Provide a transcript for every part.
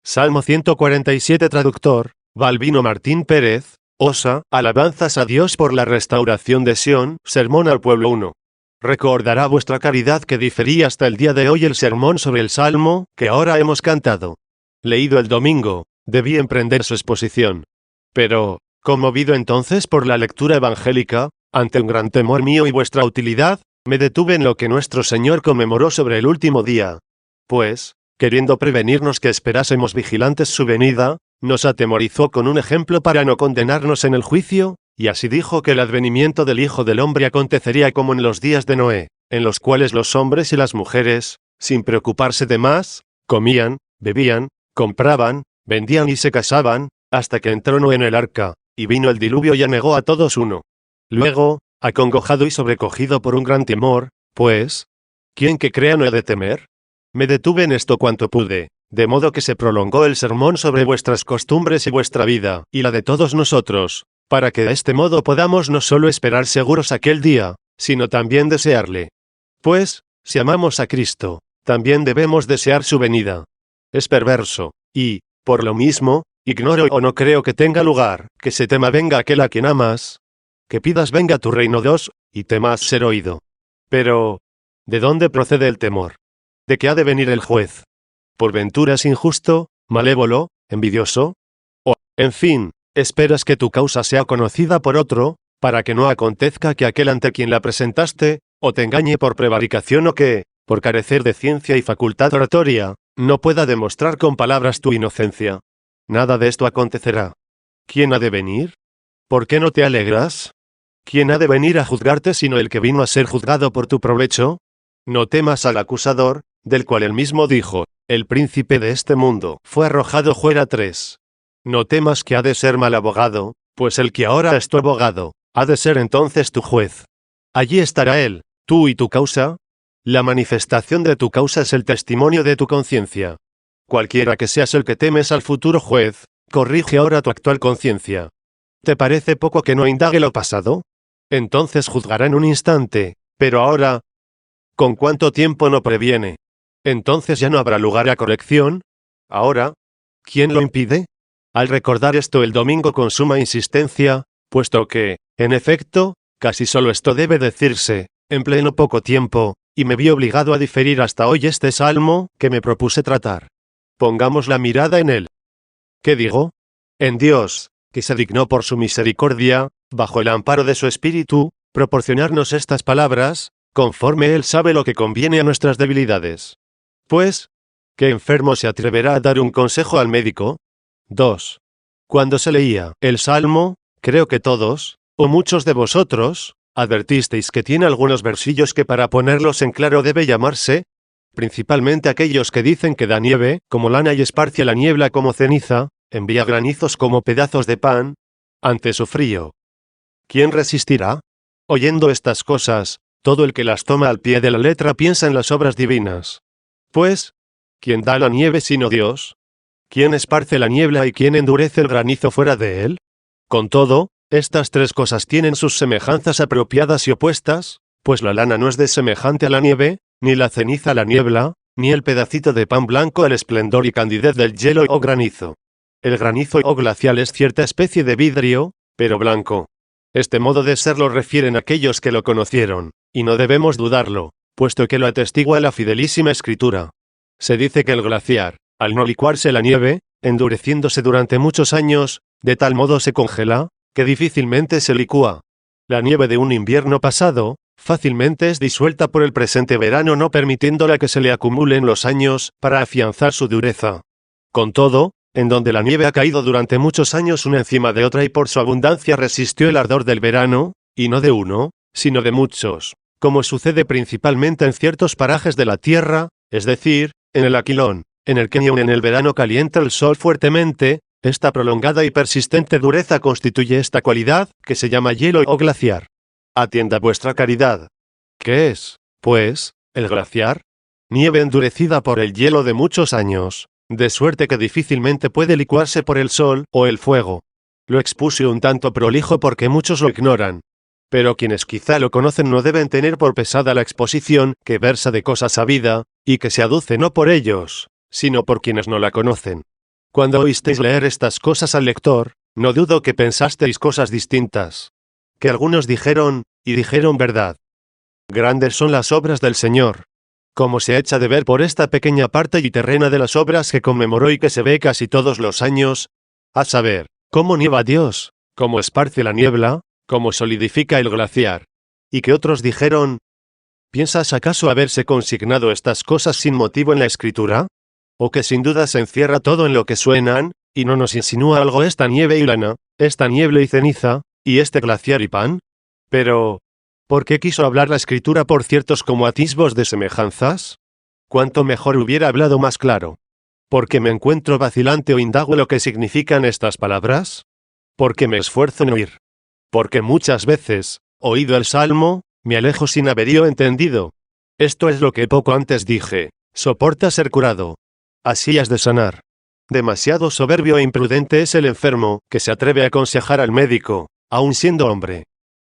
Salmo 147 Traductor, Balbino Martín Pérez, Osa, alabanzas a Dios por la restauración de Sión, sermón al pueblo 1. Recordará vuestra caridad que difería hasta el día de hoy el sermón sobre el Salmo, que ahora hemos cantado. Leído el domingo, debí emprender su exposición. Pero, conmovido entonces por la lectura evangélica, ante un gran temor mío y vuestra utilidad, me detuve en lo que nuestro Señor conmemoró sobre el último día. Pues, queriendo prevenirnos que esperásemos vigilantes su venida, nos atemorizó con un ejemplo para no condenarnos en el juicio, y así dijo que el advenimiento del Hijo del Hombre acontecería como en los días de Noé, en los cuales los hombres y las mujeres, sin preocuparse de más, comían, bebían, compraban, vendían y se casaban, hasta que entró Noé en el arca, y vino el diluvio y anegó a todos uno. Luego, acongojado y sobrecogido por un gran temor, pues, ¿quién que crea no ha de temer? Me detuve en esto cuanto pude, de modo que se prolongó el sermón sobre vuestras costumbres y vuestra vida, y la de todos nosotros, para que de este modo podamos no solo esperar seguros aquel día, sino también desearle. Pues, si amamos a Cristo, también debemos desear su venida. Es perverso, y, por lo mismo, ignoro o no creo que tenga lugar, que se tema venga aquel a quien amas, que pidas venga tu reino 2, y temas ser oído. Pero, ¿de dónde procede el temor? ¿De qué ha de venir el juez? ¿Por ventura es injusto, malévolo, envidioso? O, en fin, esperas que tu causa sea conocida por otro, para que no acontezca que aquel ante quien la presentaste, o te engañe por prevaricación o que, por carecer de ciencia y facultad oratoria, no pueda demostrar con palabras tu inocencia. Nada de esto acontecerá. ¿Quién ha de venir? ¿Por qué no te alegras? ¿Quién ha de venir a juzgarte sino el que vino a ser juzgado por tu provecho? No temas al acusador, del cual él mismo dijo, el príncipe de este mundo fue arrojado fuera 3. No temas que ha de ser mal abogado, pues el que ahora es tu abogado, ha de ser entonces tu juez. Allí estará él, tú y tu causa. La manifestación de tu causa es el testimonio de tu conciencia. Cualquiera que seas el que temes al futuro juez, corrige ahora tu actual conciencia. ¿Te parece poco que no indague lo pasado? Entonces juzgará en un instante, pero ahora, ¿con cuánto tiempo no previene? Entonces ya no habrá lugar a corrección. Ahora, ¿quién lo impide? Al recordar esto el domingo con suma insistencia, puesto que, en efecto, casi solo esto debe decirse, en pleno poco tiempo, y me vi obligado a diferir hasta hoy este salmo que me propuse tratar. Pongamos la mirada en él. ¿Qué digo? En Dios, que se dignó por su misericordia, bajo el amparo de su Espíritu, proporcionarnos estas palabras, conforme Él sabe lo que conviene a nuestras debilidades. Pues, ¿qué enfermo se atreverá a dar un consejo al médico? 2. Cuando se leía el Salmo, creo que todos, o muchos de vosotros, advertisteis que tiene algunos versillos que para ponerlos en claro debe llamarse, principalmente aquellos que dicen que da nieve, como lana y esparcia la niebla como ceniza, envía granizos como pedazos de pan, ante su frío. ¿Quién resistirá? Oyendo estas cosas, todo el que las toma al pie de la letra piensa en las obras divinas. Pues, ¿quién da la nieve sino Dios? ¿Quién esparce la niebla y quién endurece el granizo fuera de él? Con todo, estas 3 cosas tienen sus semejanzas apropiadas y opuestas, pues la lana no es desemejante a la nieve, ni la ceniza a la niebla, ni el pedacito de pan blanco al esplendor y candidez del hielo o granizo. El granizo o glacial es cierta especie de vidrio, pero blanco. Este modo de ser lo refieren aquellos que lo conocieron, y no debemos dudarlo, puesto que lo atestigua la fidelísima Escritura. Se dice que el glaciar, al no licuarse la nieve, endureciéndose durante muchos años, de tal modo se congela, que difícilmente se licúa. La nieve de un invierno pasado, fácilmente es disuelta por el presente verano no permitiéndola que se le acumulen los años, para afianzar su dureza. Con todo, en donde la nieve ha caído durante muchos años una encima de otra y por su abundancia resistió el ardor del verano, y no de uno, sino de muchos, como sucede principalmente en ciertos parajes de la tierra, es decir, en el Aquilón, en el que ni aun en el verano calienta el sol fuertemente, esta prolongada y persistente dureza constituye esta cualidad, que se llama hielo o glaciar. Atienda vuestra caridad. ¿Qué es, pues, el glaciar? Nieve endurecida por el hielo de muchos años, de suerte que difícilmente puede licuarse por el sol o el fuego. Lo expuse un tanto prolijo porque muchos lo ignoran. Pero quienes quizá lo conocen no deben tener por pesada la exposición, que versa de cosa sabida, y que se aduce no por ellos, sino por quienes no la conocen. Cuando oísteis leer estas cosas al lector, no dudo que pensasteis cosas distintas. Que algunos dijeron, y dijeron verdad. Grandes son las obras del Señor. Como se echa de ver por esta pequeña parte y terrena de las obras que conmemoró y que se ve casi todos los años, a saber, cómo nieva Dios, cómo esparce la niebla, cómo solidifica el glaciar. Y que otros dijeron, ¿piensas acaso haberse consignado estas cosas sin motivo en la Escritura? ¿O que sin duda se encierra todo en lo que suenan, y no nos insinúa algo esta nieve y lana, esta niebla y ceniza, y este glaciar y pan? Pero, ¿por qué quiso hablar la Escritura por ciertos como atisbos de semejanzas? ¿Cuánto mejor hubiera hablado más claro? ¿Porque me encuentro vacilante o indago lo que significan estas palabras? ¿Porque me esfuerzo en oír? Porque muchas veces, oído el Salmo, me alejo sin haberlo entendido. Esto es lo que poco antes dije, soporta ser curado. Así has de sanar. Demasiado soberbio e imprudente es el enfermo, que se atreve a aconsejar al médico, aun siendo hombre.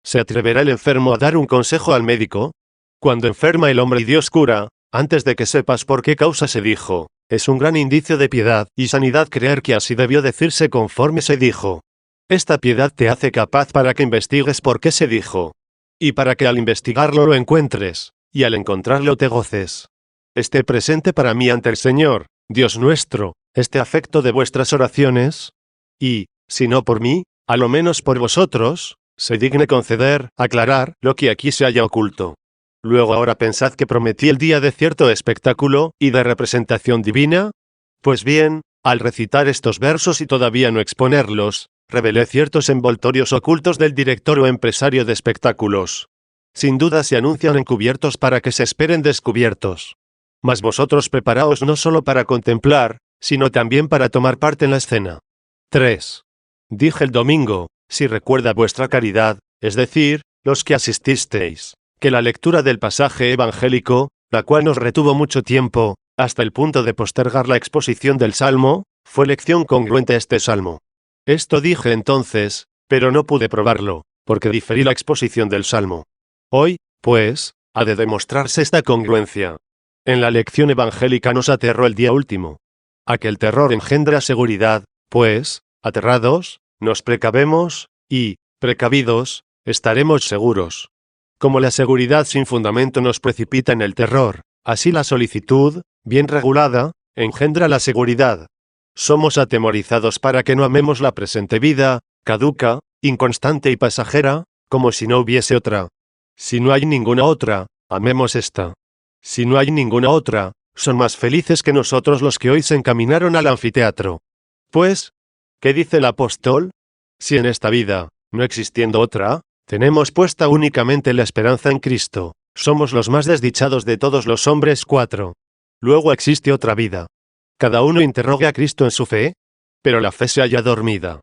¿Se atreverá el enfermo a dar un consejo al médico? Cuando enferma el hombre y Dios cura, antes de que sepas por qué causa se dijo, es un gran indicio de piedad y sanidad creer que así debió decirse conforme se dijo. Esta piedad te hace capaz para que investigues por qué se dijo. Y para que al investigarlo lo encuentres, y al encontrarlo te goces. Esté presente para mí ante el Señor, Dios nuestro, este afecto de vuestras oraciones, y, si no por mí, a lo menos por vosotros, se digne conceder, aclarar, lo que aquí se haya oculto. Luego ahora pensad que prometí el día de cierto espectáculo, y de representación divina. Pues bien, al recitar estos versos y todavía no exponerlos, revelé ciertos envoltorios ocultos del director o empresario de espectáculos. Sin duda se anuncian encubiertos para que se esperen descubiertos. Mas vosotros preparaos no solo para contemplar, sino también para tomar parte en la escena. 3. Dije el domingo, si recuerda vuestra caridad, es decir, los que asististeis, que la lectura del pasaje evangélico, la cual nos retuvo mucho tiempo, hasta el punto de postergar la exposición del Salmo, fue lección congruente a este Salmo. Esto dije entonces, pero no pude probarlo, porque diferí la exposición del Salmo. Hoy, pues, ha de demostrarse esta congruencia. En la lección evangélica nos aterró el día último. Aquel terror engendra seguridad, pues, aterrados, nos precavemos, y, precavidos, estaremos seguros. Como la seguridad sin fundamento nos precipita en el terror, así la solicitud, bien regulada, engendra la seguridad. Somos atemorizados para que no amemos la presente vida, caduca, inconstante y pasajera, como si no hubiese otra. Si no hay ninguna otra, amemos esta. Si no hay ninguna otra, son más felices que nosotros los que hoy se encaminaron al anfiteatro. Pues, ¿qué dice el apóstol? Si en esta vida, no existiendo otra, tenemos puesta únicamente la esperanza en Cristo, somos los más desdichados de todos los hombres. 4. Luego existe otra vida. Cada uno interroga a Cristo en su fe, pero la fe se halla dormida.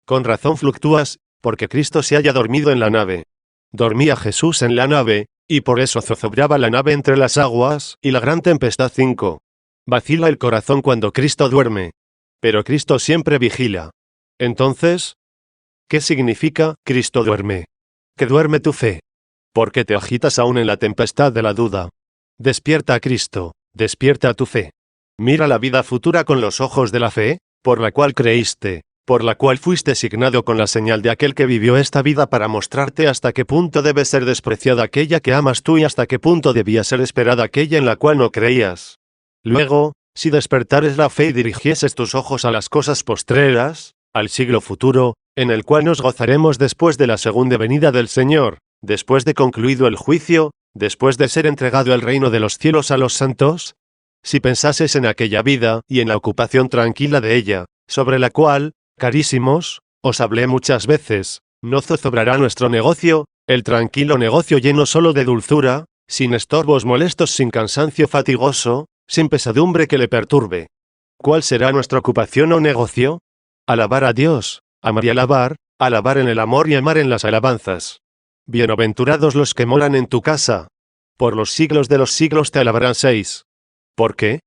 Con razón fluctúas, porque Cristo se halla dormido en la nave. Dormía Jesús en la nave, y por eso zozobraba la nave entre las aguas y la gran tempestad. 5. Vacila el corazón cuando Cristo duerme, pero Cristo siempre vigila. Entonces, ¿qué significa Cristo duerme? Que duerme tu fe. ¿Por qué te agitas aún en la tempestad de la duda? Despierta a Cristo, despierta a tu fe. Mira la vida futura con los ojos de la fe, por la cual creíste, por la cual fuiste signado con la señal de aquel que vivió esta vida para mostrarte hasta qué punto debe ser despreciada aquella que amas tú y hasta qué punto debía ser esperada aquella en la cual no creías. Luego, si despertares la fe y dirigieses tus ojos a las cosas postreras, al siglo futuro, en el cual nos gozaremos después de la segunda venida del Señor, después de concluido el juicio, después de ser entregado el reino de los cielos a los santos, si pensases en aquella vida y en la ocupación tranquila de ella, sobre la cual, carísimos, os hablé muchas veces, no zozobrará nuestro negocio, el tranquilo negocio lleno solo de dulzura, sin estorbos molestos, sin cansancio fatigoso, sin pesadumbre que le perturbe. ¿Cuál será nuestra ocupación o negocio? Alabar a Dios, amar y alabar en el amor y amar en las alabanzas. Bienaventurados los que moran en tu casa. Por los siglos de los siglos te alabarán. 6. ¿Por qué?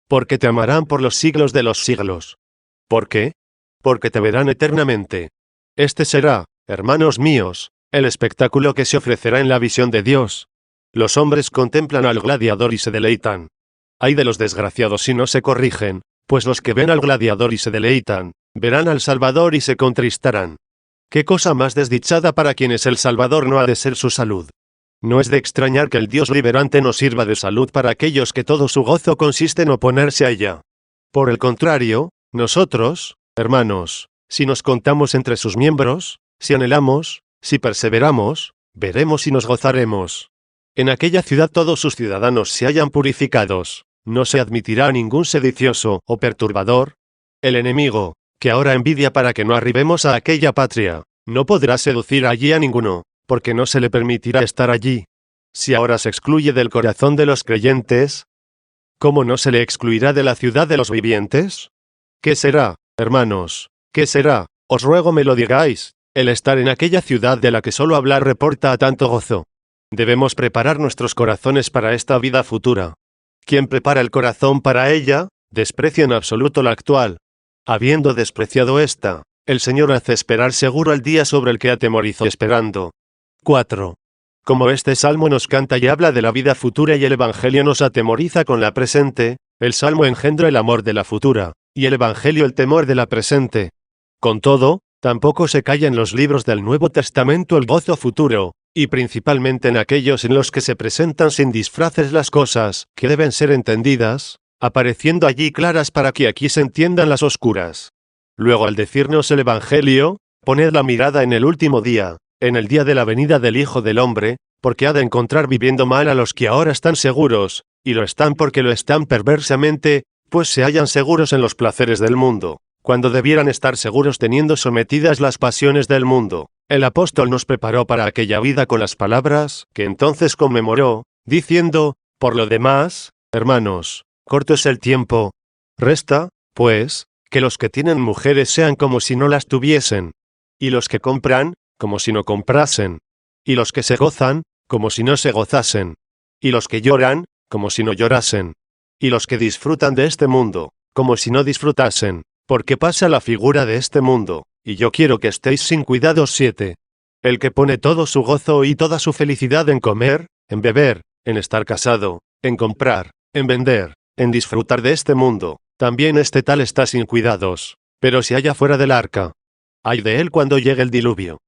Porque te amarán por los siglos de los siglos. ¿Por qué? Porque te verán eternamente. Este será, hermanos míos, el espectáculo que se ofrecerá en la visión de Dios. Los hombres contemplan al gladiador y se deleitan. Ay de los desgraciados si no se corrigen, Pues los que ven al gladiador y se deleitan, verán al Salvador y se contristarán. ¿Qué cosa más desdichada para quienes el Salvador no ha de ser su salud? No es de extrañar que el Dios liberante nos sirva de salud para aquellos que todo su gozo consiste en oponerse a ella. Por el contrario, nosotros, hermanos, si nos contamos entre sus miembros, si anhelamos, si perseveramos, veremos y nos gozaremos. En aquella ciudad todos sus ciudadanos se hallan purificados, no se admitirá a ningún sedicioso o perturbador. El enemigo, que ahora envidia para que no arribemos a aquella patria, no podrá seducir allí a ninguno, porque no se le permitirá estar allí. Si ahora se excluye del corazón de los creyentes, ¿cómo no se le excluirá de la ciudad de los vivientes? ¿Qué será, hermanos? ¿Qué será? Os ruego me lo digáis, el estar en aquella ciudad de la que solo hablar reporta a tanto gozo. Debemos preparar nuestros corazones para esta vida futura. Quien prepara el corazón para ella, desprecia en absoluto la actual. Habiendo despreciado esta, el Señor hace esperar seguro el día sobre el que atemorizo esperando. 4. Como este salmo nos canta y habla de la vida futura y el Evangelio nos atemoriza con la presente, el salmo engendra el amor de la futura, y el Evangelio el temor de la presente. Con todo, tampoco se calla en los libros del Nuevo Testamento el gozo futuro, y principalmente en aquellos en los que se presentan sin disfraces las cosas que deben ser entendidas, apareciendo allí claras para que aquí se entiendan las oscuras. Luego al decirnos el Evangelio, poned la mirada en el último día, en el día de la venida del Hijo del Hombre, porque ha de encontrar viviendo mal a los que ahora están seguros, y lo están porque lo están perversamente, pues se hallan seguros en los placeres del mundo, cuando debieran estar seguros teniendo sometidas las pasiones del mundo. El apóstol nos preparó para aquella vida con las palabras que entonces conmemoró, diciendo, por lo demás, hermanos, corto es el tiempo. Resta, pues, que los que tienen mujeres sean como si no las tuviesen, y los que compran, como si no comprasen, y los que se gozan, como si no se gozasen, y los que lloran, como si no llorasen, y los que disfrutan de este mundo, como si no disfrutasen, porque pasa la figura de este mundo, y yo quiero que estéis sin cuidados. 7. El que pone todo su gozo y toda su felicidad en comer, en beber, en estar casado, en comprar, en vender, en disfrutar de este mundo, también este tal está sin cuidados, pero se halla fuera del arca. Ay de él cuando llegue el diluvio.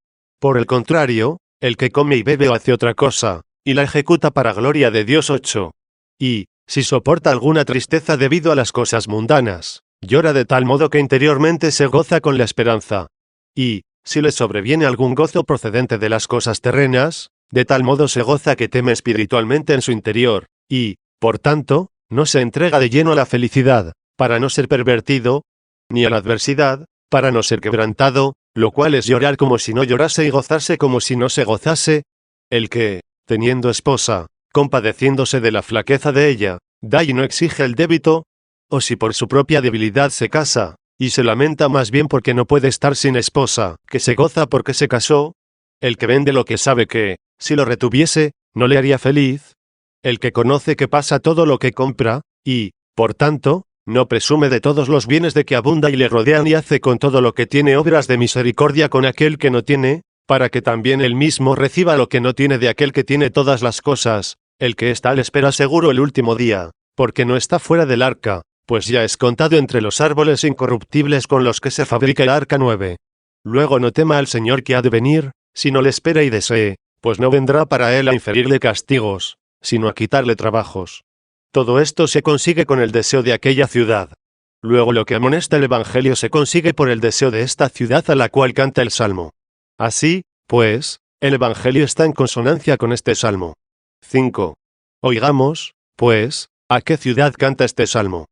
Por el contrario, el que come y bebe o hace otra cosa, y la ejecuta para gloria de Dios. 8. Y, si soporta alguna tristeza debido a las cosas mundanas, llora de tal modo que interiormente se goza con la esperanza. Y, si le sobreviene algún gozo procedente de las cosas terrenas, de tal modo se goza que teme espiritualmente en su interior, y, por tanto, no se entrega de lleno a la felicidad, para no ser pervertido, ni a la adversidad, para no ser quebrantado, lo cual es llorar como si no llorase y gozarse como si no se gozase. El que, teniendo esposa, compadeciéndose de la flaqueza de ella, da y no exige el débito, o si por su propia debilidad se casa, y se lamenta más bien porque no puede estar sin esposa, que se goza porque se casó. El que vende lo que sabe que, si lo retuviese, no le haría feliz. El que conoce que pasa todo lo que compra, y, por tanto, no presume de todos los bienes de que abunda y le rodean y hace con todo lo que tiene obras de misericordia con aquel que no tiene, para que también él mismo reciba lo que no tiene de aquel que tiene todas las cosas. El que es tal espera seguro el último día, porque no está fuera del arca, pues ya es contado entre los árboles incorruptibles con los que se fabrica el arca. 9. Luego no tema al Señor que ha de venir, sino le espera y desee, pues no vendrá para él a inferirle castigos, sino a quitarle trabajos. Todo esto se consigue con el deseo de aquella ciudad. Luego lo que amonesta el Evangelio se consigue por el deseo de esta ciudad a la cual canta el Salmo. Así, pues, el Evangelio está en consonancia con este Salmo. 5. Oigamos, pues, a qué ciudad canta este Salmo.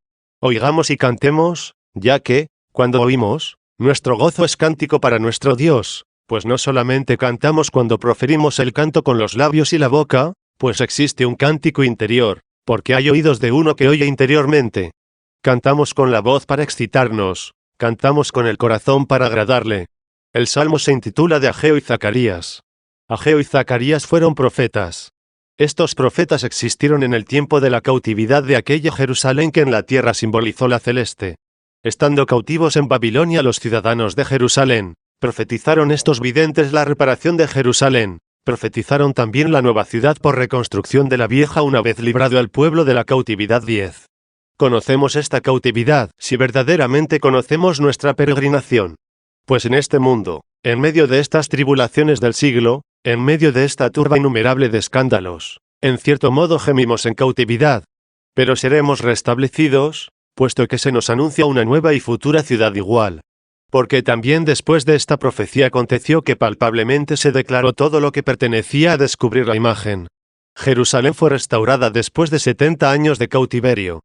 Oigamos y cantemos, ya que, cuando oímos, nuestro gozo es cántico para nuestro Dios, pues no solamente cantamos cuando proferimos el canto con los labios y la boca, pues existe un cántico interior, porque hay oídos de uno que oye interiormente. Cantamos con la voz para excitarnos, cantamos con el corazón para agradarle. El Salmo se intitula de Ageo y Zacarías. Ageo y Zacarías fueron profetas. Estos profetas existieron en el tiempo de la cautividad de aquella Jerusalén que en la tierra simbolizó la celeste. Estando cautivos en Babilonia los ciudadanos de Jerusalén, profetizaron estos videntes la reparación de Jerusalén, profetizaron también la nueva ciudad por reconstrucción de la vieja una vez librado al pueblo de la cautividad. 10. conocemos esta cautividad si verdaderamente conocemos nuestra peregrinación. Pues en este mundo, en medio de estas tribulaciones del siglo, en medio de esta turba innumerable de escándalos, en cierto modo gemimos en cautividad. Pero seremos restablecidos, puesto que se nos anuncia una nueva y futura ciudad igual. Porque también después de esta profecía aconteció que palpablemente se declaró todo lo que pertenecía a descubrir la imagen. Jerusalén fue restaurada después de 70 años de cautiverio.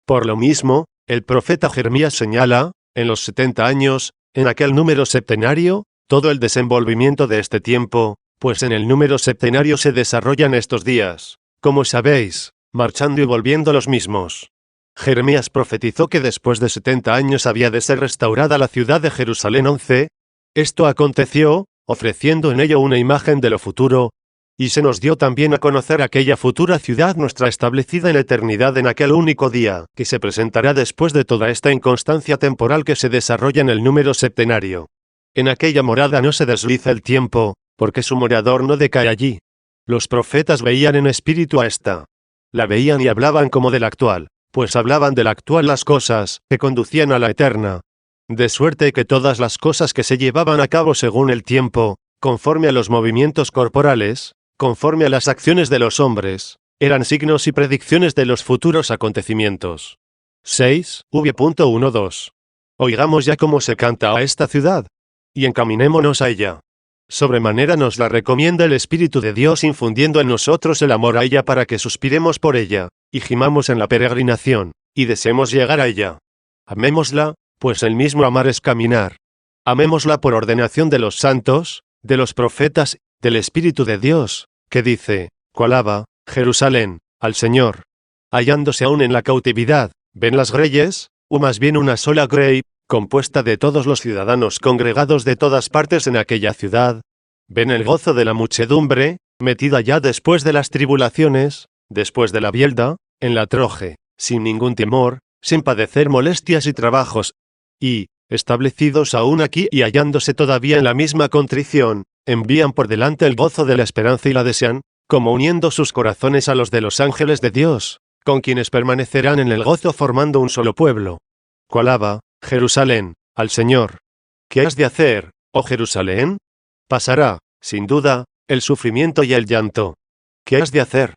Por lo mismo, el profeta Jeremías señala, en los 70 años, en aquel número septenario, todo el desenvolvimiento de este tiempo, pues en el número septenario se desarrollan estos días, como sabéis, marchando y volviendo los mismos. Jeremías profetizó que después de 70 años había de ser restaurada la ciudad de Jerusalén 11. Esto aconteció, ofreciendo en ello una imagen de lo futuro, y se nos dio también a conocer aquella futura ciudad nuestra establecida en la eternidad en aquel único día, que se presentará después de toda esta inconstancia temporal que se desarrolla en el número septenario. En aquella morada no se desliza el tiempo, porque su morador no decae allí. Los profetas veían en espíritu a esta. La veían y hablaban como del actual, pues hablaban del actual las cosas que conducían a la eterna. De suerte que todas las cosas que se llevaban a cabo según el tiempo, conforme a los movimientos corporales, conforme a las acciones de los hombres, eran signos y predicciones de los futuros acontecimientos. 6. V.12. Oigamos ya cómo se canta a esta ciudad, y encaminémonos a ella. Sobremanera nos la recomienda el Espíritu de Dios infundiendo en nosotros el amor a ella para que suspiremos por ella, y gimamos en la peregrinación, y deseemos llegar a ella. Amémosla, pues el mismo amar es caminar. Amémosla por ordenación de los santos, de los profetas, del Espíritu de Dios, que dice, coalaba, Jerusalén, al Señor. Hallándose aún en la cautividad, ven las greyes, o más bien una sola grey, compuesta de todos los ciudadanos congregados de todas partes en aquella ciudad. Ven el gozo de la muchedumbre, metida ya después de las tribulaciones, después de la bielda, en la troje, sin ningún temor, sin padecer molestias y trabajos, y, establecidos aún aquí y hallándose todavía en la misma contrición, envían por delante el gozo de la esperanza y la desean, como uniendo sus corazones a los de los ángeles de Dios, con quienes permanecerán en el gozo formando un solo pueblo. Coalaba, Jerusalén, al Señor. ¿Qué has de hacer, oh Jerusalén? Pasará, sin duda, el sufrimiento y el llanto. ¿Qué has de hacer?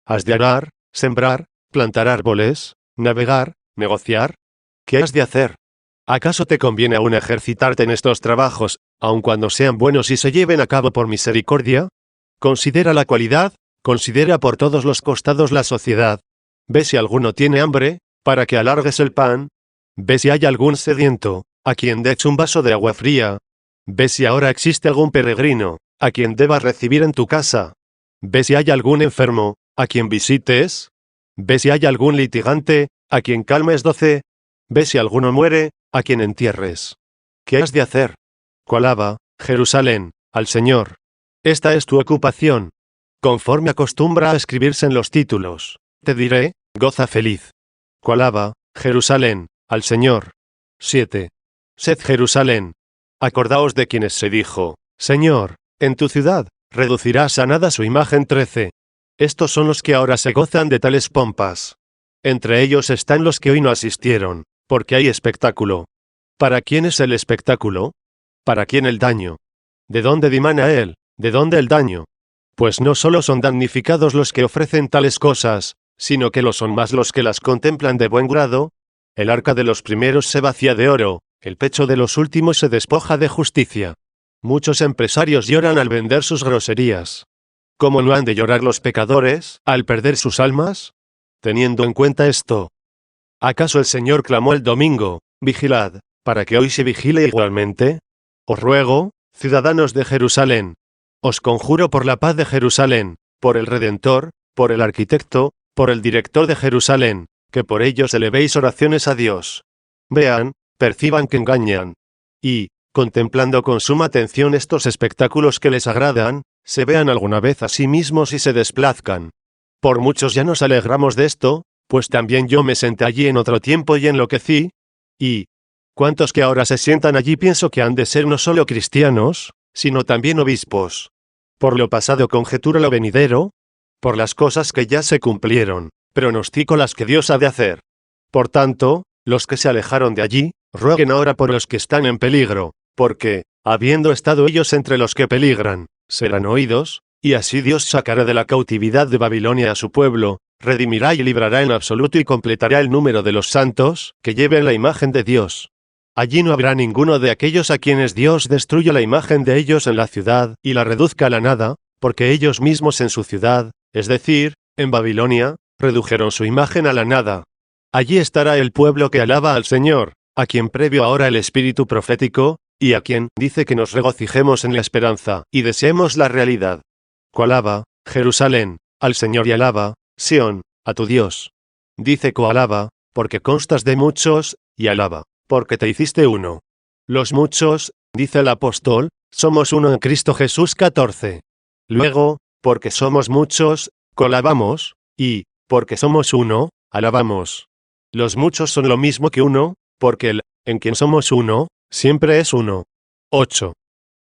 ¿Has de arar, sembrar, plantar árboles, navegar, negociar? ¿Qué has de hacer? ¿Acaso te conviene aún ejercitarte en estos trabajos, aun cuando sean buenos y se lleven a cabo por misericordia? Considera la cualidad, considera por todos los costados la sociedad. Ve si alguno tiene hambre, para que alargues el pan. Ve si hay algún sediento, a quien des un vaso de agua fría. Ve si ahora existe algún peregrino, a quien debas recibir en tu casa. Ve si hay algún enfermo, a quien visites. Ve si hay algún litigante, a quien calmes. 12. Ve si alguno muere, a quien entierres. ¿Qué has de hacer? Coalaba, Jerusalén, al Señor. Esta es tu ocupación. Conforme acostumbra a escribirse en los títulos, te diré, goza feliz. Coalaba, Jerusalén, al Señor. 7. Sed Jerusalén. Acordaos de quienes se dijo, Señor, en tu ciudad, reducirás a nada su imagen. 13. Estos son los que ahora se gozan de tales pompas. Entre ellos están los que hoy no asistieron, porque hay espectáculo. ¿Para quién es el espectáculo? ¿Para quién el daño? ¿De dónde dimana él? ¿De dónde el daño? Pues no solo son damnificados los que ofrecen tales cosas, sino que lo son más los que las contemplan de buen grado. El arca de los primeros se vacía de oro, el pecho de los últimos se despoja de justicia. Muchos empresarios lloran al vender sus groserías. ¿Cómo no han de llorar los pecadores, al perder sus almas? Teniendo en cuenta esto, ¿acaso el Señor clamó el domingo, vigilad, para que hoy se vigile igualmente? Os ruego, ciudadanos de Jerusalén, os conjuro por la paz de Jerusalén, por el Redentor, por el arquitecto, por el director de Jerusalén, que por ellos elevéis oraciones a Dios. Vean, perciban que engañan. Y, contemplando con suma atención estos espectáculos que les agradan, se vean alguna vez a sí mismos y se desplazcan. Por muchos ya nos alegramos de esto, pues también yo me senté allí en otro tiempo y enloquecí. Y, ¿cuántos que ahora se sientan allí pienso que han de ser no solo cristianos, sino también obispos? Por lo pasado conjeturo lo venidero, por las cosas que ya se cumplieron, pronostico las que Dios ha de hacer. Por tanto, los que se alejaron de allí, rueguen ahora por los que están en peligro, porque, habiendo estado ellos entre los que peligran, serán oídos, y así Dios sacará de la cautividad de Babilonia a su pueblo, redimirá y librará en absoluto y completará el número de los santos, que lleven la imagen de Dios. Allí no habrá ninguno de aquellos a quienes Dios destruya la imagen de ellos en la ciudad, y la reduzca a la nada, porque ellos mismos en su ciudad, es decir, en Babilonia, redujeron su imagen a la nada. Allí estará el pueblo que alaba al Señor, a quien previo ahora el espíritu profético, y a quien dice que nos regocijemos en la esperanza, y deseemos la realidad. Coalaba, Jerusalén, al Señor y alaba, Sión, a tu Dios. Dice coalaba, porque constas de muchos, y alaba, porque te hiciste uno. Los muchos, dice el apóstol, somos uno en Cristo Jesús 14. Luego, porque somos muchos, colabamos, y, porque somos uno, alabamos. Los muchos son lo mismo que uno, porque el, en quien somos uno, siempre es uno. 8.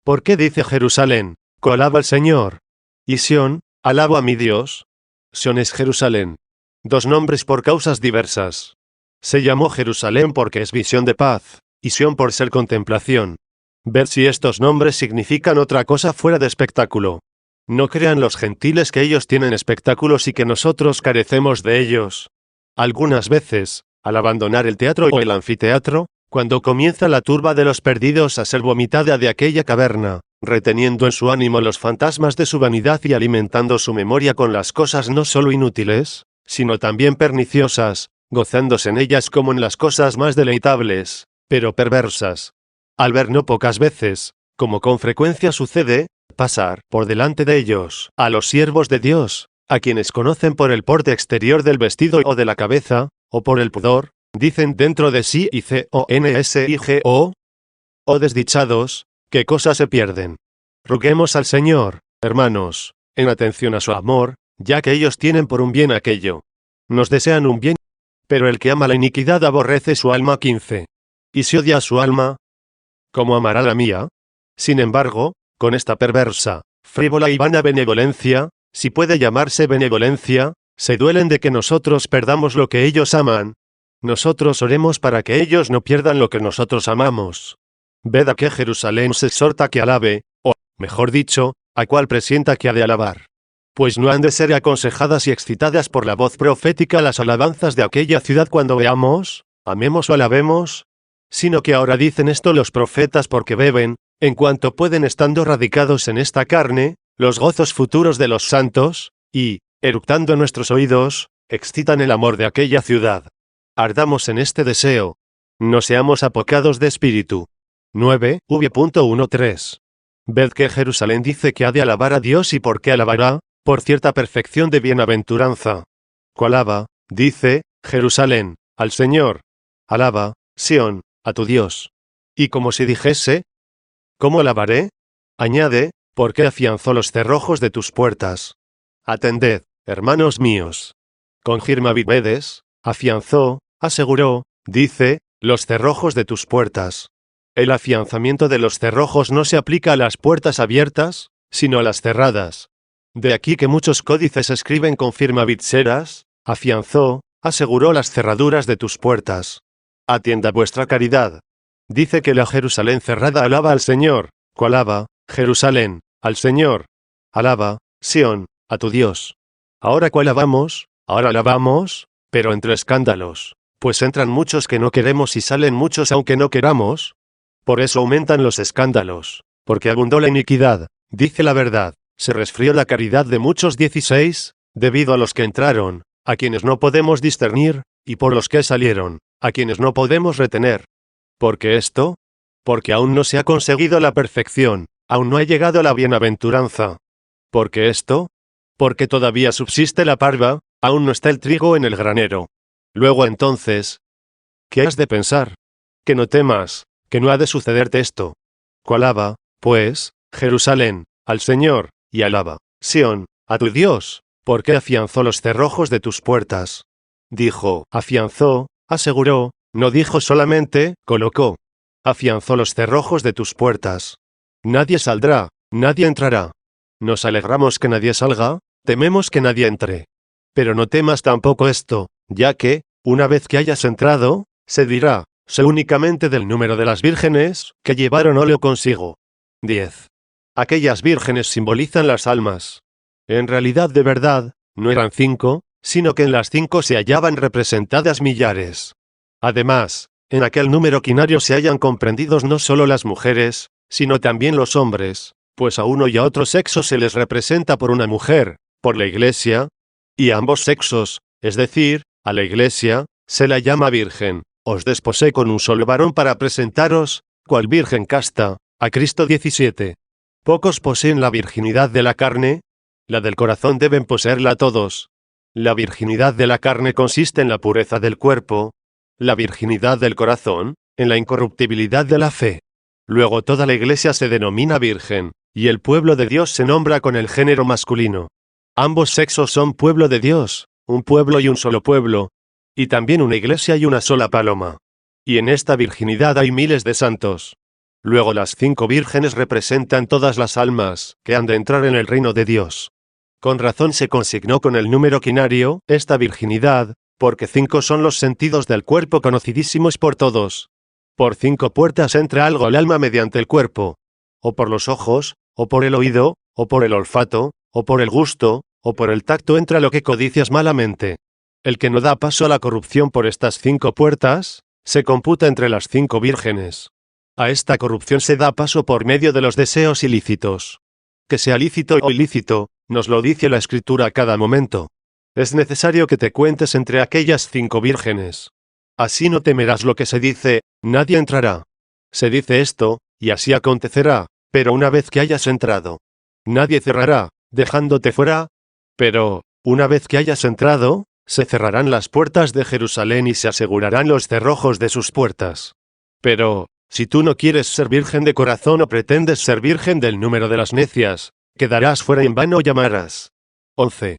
¿Por qué dice Jerusalén, coalaba al Señor? Y Sión, alabo a mi Dios? Sión es Jerusalén. Dos nombres por causas diversas. Se llamó Jerusalén porque es visión de paz, y Sión por ser contemplación. Ver si estos nombres significan otra cosa fuera de espectáculo. No crean los gentiles que ellos tienen espectáculos y que nosotros carecemos de ellos. Algunas veces, al abandonar el teatro o el anfiteatro, cuando comienza la turba de los perdidos a ser vomitada de aquella caverna, reteniendo en su ánimo los fantasmas de su vanidad y alimentando su memoria con las cosas no solo inútiles, sino también perniciosas, gozándose en ellas como en las cosas más deleitables, pero perversas. Al ver no pocas veces, como con frecuencia sucede, pasar por delante de ellos a los siervos de Dios, a quienes conocen por el porte exterior del vestido o de la cabeza, o por el pudor, dicen dentro de sí y consigo, oh desdichados, qué cosas se pierden. Roguemos al Señor, hermanos, en atención a su amor, ya que ellos tienen por un bien aquello. Nos desean un bien, pero el que ama la iniquidad aborrece su alma. 15. Y si odia su alma, ¿cómo amará la mía? Sin embargo, con esta perversa, frívola y vana benevolencia, si puede llamarse benevolencia, se duelen de que nosotros perdamos lo que ellos aman. Nosotros oremos para que ellos no pierdan lo que nosotros amamos. Ved a qué Jerusalén se exhorta que alabe, o, mejor dicho, a cuál presienta que ha de alabar. Pues no han de ser aconsejadas y excitadas por la voz profética las alabanzas de aquella ciudad cuando veamos, amemos o alabemos, sino que ahora dicen esto los profetas porque beben, en cuanto pueden estando radicados en esta carne, los gozos futuros de los santos, y, eructando en nuestros oídos, excitan el amor de aquella ciudad. Ardamos en este deseo. No seamos apocados de espíritu. 9. V.13. Ved que Jerusalén dice que ha de alabar a Dios y por qué alabará, por cierta perfección de bienaventuranza. Coalaba, dice, Jerusalén, al Señor. Alaba, Sión, a tu Dios. Y como si dijese, ¿cómo alabaré? Añade, porque afianzó los cerrojos de tus puertas. Atended, hermanos míos. Con Girmavimedes, afianzó, aseguró, dice, los cerrojos de tus puertas. El afianzamiento de los cerrojos no se aplica a las puertas abiertas, sino a las cerradas. De aquí que muchos códices escriben con firma vitseras, afianzó, aseguró las cerraduras de tus puertas. Atienda vuestra caridad. Dice que la Jerusalén cerrada alaba al Señor, coalaba, Jerusalén, al Señor. Alaba, Sión, a tu Dios. Ahora coalabamos, ahora alabamos, pero entre escándalos, pues entran muchos que no queremos y salen muchos aunque no queramos. Por eso aumentan los escándalos, porque abundó la iniquidad, dice la verdad, se resfrió la caridad de muchos. 16, debido a los que entraron, a quienes no podemos discernir, y por los que salieron, a quienes no podemos retener. ¿Por qué esto? Porque aún no se ha conseguido la perfección, aún no ha llegado la bienaventuranza. ¿Por qué esto? Porque todavía subsiste la parva, aún no está el trigo en el granero. Luego entonces, ¿qué has de pensar? Que no temas, que no ha de sucederte esto. Coalaba, pues, Jerusalén, al Señor, y alaba, Sión, a tu Dios, porque afianzó los cerrojos de tus puertas. Dijo, afianzó, aseguró, no dijo solamente, colocó. Afianzó los cerrojos de tus puertas. Nadie saldrá, nadie entrará. Nos alegramos que nadie salga, tememos que nadie entre. Pero no temas tampoco esto, ya que, Una vez que hayas entrado, se dirá, sé únicamente del número de las vírgenes que llevaron óleo consigo. 10. Aquellas vírgenes simbolizan las almas. En realidad de verdad, no eran 5, sino que en las 5 se hallaban representadas millares. Además, en aquel número quinario se hallan comprendidos no solo las mujeres, sino también los hombres, pues a uno y a otro sexo se les representa por una mujer, por la Iglesia, y a ambos sexos, es decir, a la Iglesia, se la llama virgen. Os desposé con un solo varón para presentaros, cual virgen casta, a Cristo. 17. Pocos poseen la virginidad de la carne, la del corazón deben poseerla todos. La virginidad de la carne consiste en la pureza del cuerpo, la virginidad del corazón, en la incorruptibilidad de la fe. Luego toda la Iglesia se denomina virgen, y el pueblo de Dios se nombra con el género masculino. Ambos sexos son pueblo de Dios, un pueblo y un solo pueblo, y también una iglesia y una sola paloma. Y en esta virginidad hay miles de santos. Luego las 5 vírgenes representan todas las almas que han de entrar en el reino de Dios. Con razón se consignó con el número quinario esta virginidad, porque 5 son los sentidos del cuerpo conocidísimos por todos. Por 5 puertas entra algo al alma mediante el cuerpo, o por los ojos, o por el oído, o por el olfato, o por el gusto, o por el tacto entra lo que codicias malamente. El que no da paso a la corrupción por estas 5 puertas, se computa entre las 5 vírgenes. A esta corrupción se da paso por medio de los deseos ilícitos. Que sea lícito o ilícito, nos lo dice la Escritura a cada momento. Es necesario que te cuentes entre aquellas 5 vírgenes. Así no temerás lo que se dice, nadie entrará. Se dice esto, y así acontecerá, pero una vez que hayas entrado. Nadie cerrará, dejándote fuera. Pero, una vez que hayas entrado, se cerrarán las puertas de Jerusalén y se asegurarán los cerrojos de sus puertas. Pero, si tú no quieres ser virgen de corazón o pretendes ser virgen del número de las necias, quedarás fuera y en vano llamarás. 11.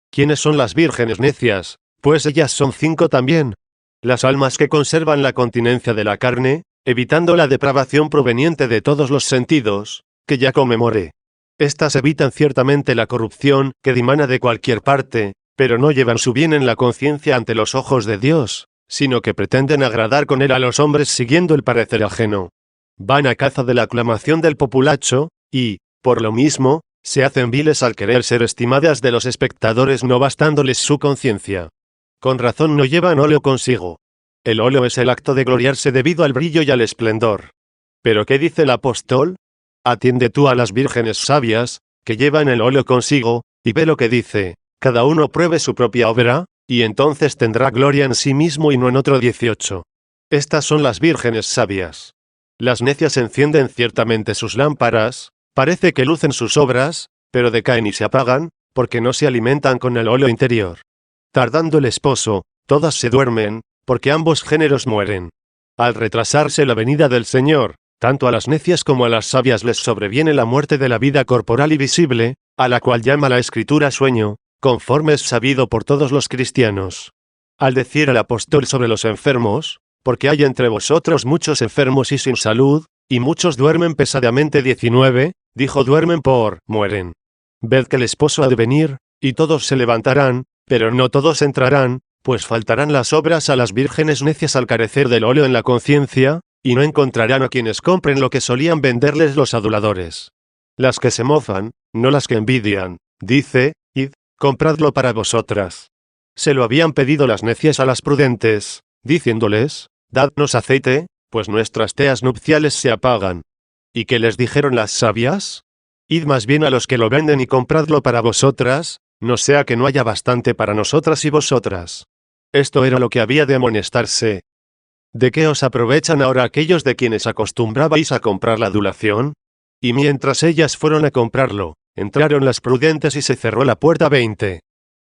¿Quiénes son las vírgenes necias? Pues ellas son 5 también. Las almas que conservan la continencia de la carne, evitando la depravación proveniente de todos los sentidos, que ya conmemoré. Estas evitan ciertamente la corrupción que dimana de cualquier parte, pero no llevan su bien en la conciencia ante los ojos de Dios, sino que pretenden agradar con él a los hombres siguiendo el parecer ajeno. Van a caza de la aclamación del populacho, y, por lo mismo, se hacen viles al querer ser estimadas de los espectadores no bastándoles su conciencia. Con razón no llevan óleo consigo. El óleo es el acto de gloriarse debido al brillo y al esplendor. ¿Pero qué dice el apóstol? Atiende tú a las vírgenes sabias, que llevan el óleo consigo, y ve lo que dice. Cada uno pruebe su propia obra, y entonces tendrá gloria en sí mismo y no en otro. 18. Estas son las vírgenes sabias. Las necias encienden ciertamente sus lámparas, parece que lucen sus obras, pero decaen y se apagan, porque no se alimentan con el óleo interior. Tardando el esposo, todas se duermen, porque ambos géneros mueren. Al retrasarse la venida del Señor, tanto a las necias como a las sabias les sobreviene la muerte de la vida corporal y visible, a la cual llama la Escritura sueño, conforme es sabido por todos los cristianos. Al decir el apóstol sobre los enfermos, porque hay entre vosotros muchos enfermos y sin salud, y muchos duermen pesadamente. 19, dijo duermen por mueren. Ved que el esposo ha de venir, y todos se levantarán, pero no todos entrarán, pues faltarán las obras a las vírgenes necias al carecer del óleo en la conciencia, y no encontrarán a quienes compren lo que solían venderles los aduladores. Las que se mofan, no las que envidian, dice, id, compradlo para vosotras. Se lo habían pedido las necias a las prudentes, diciéndoles, dadnos aceite, pues nuestras teas nupciales se apagan. ¿Y qué les dijeron las sabias? Id más bien a los que lo venden y compradlo para vosotras, no sea que no haya bastante para nosotras y vosotras. Esto era lo que había de amonestarse. ¿De qué os aprovechan ahora aquellos de quienes acostumbrabais a comprar la adulación? Y mientras ellas fueron a comprarlo, entraron las prudentes y se cerró la puerta. 20.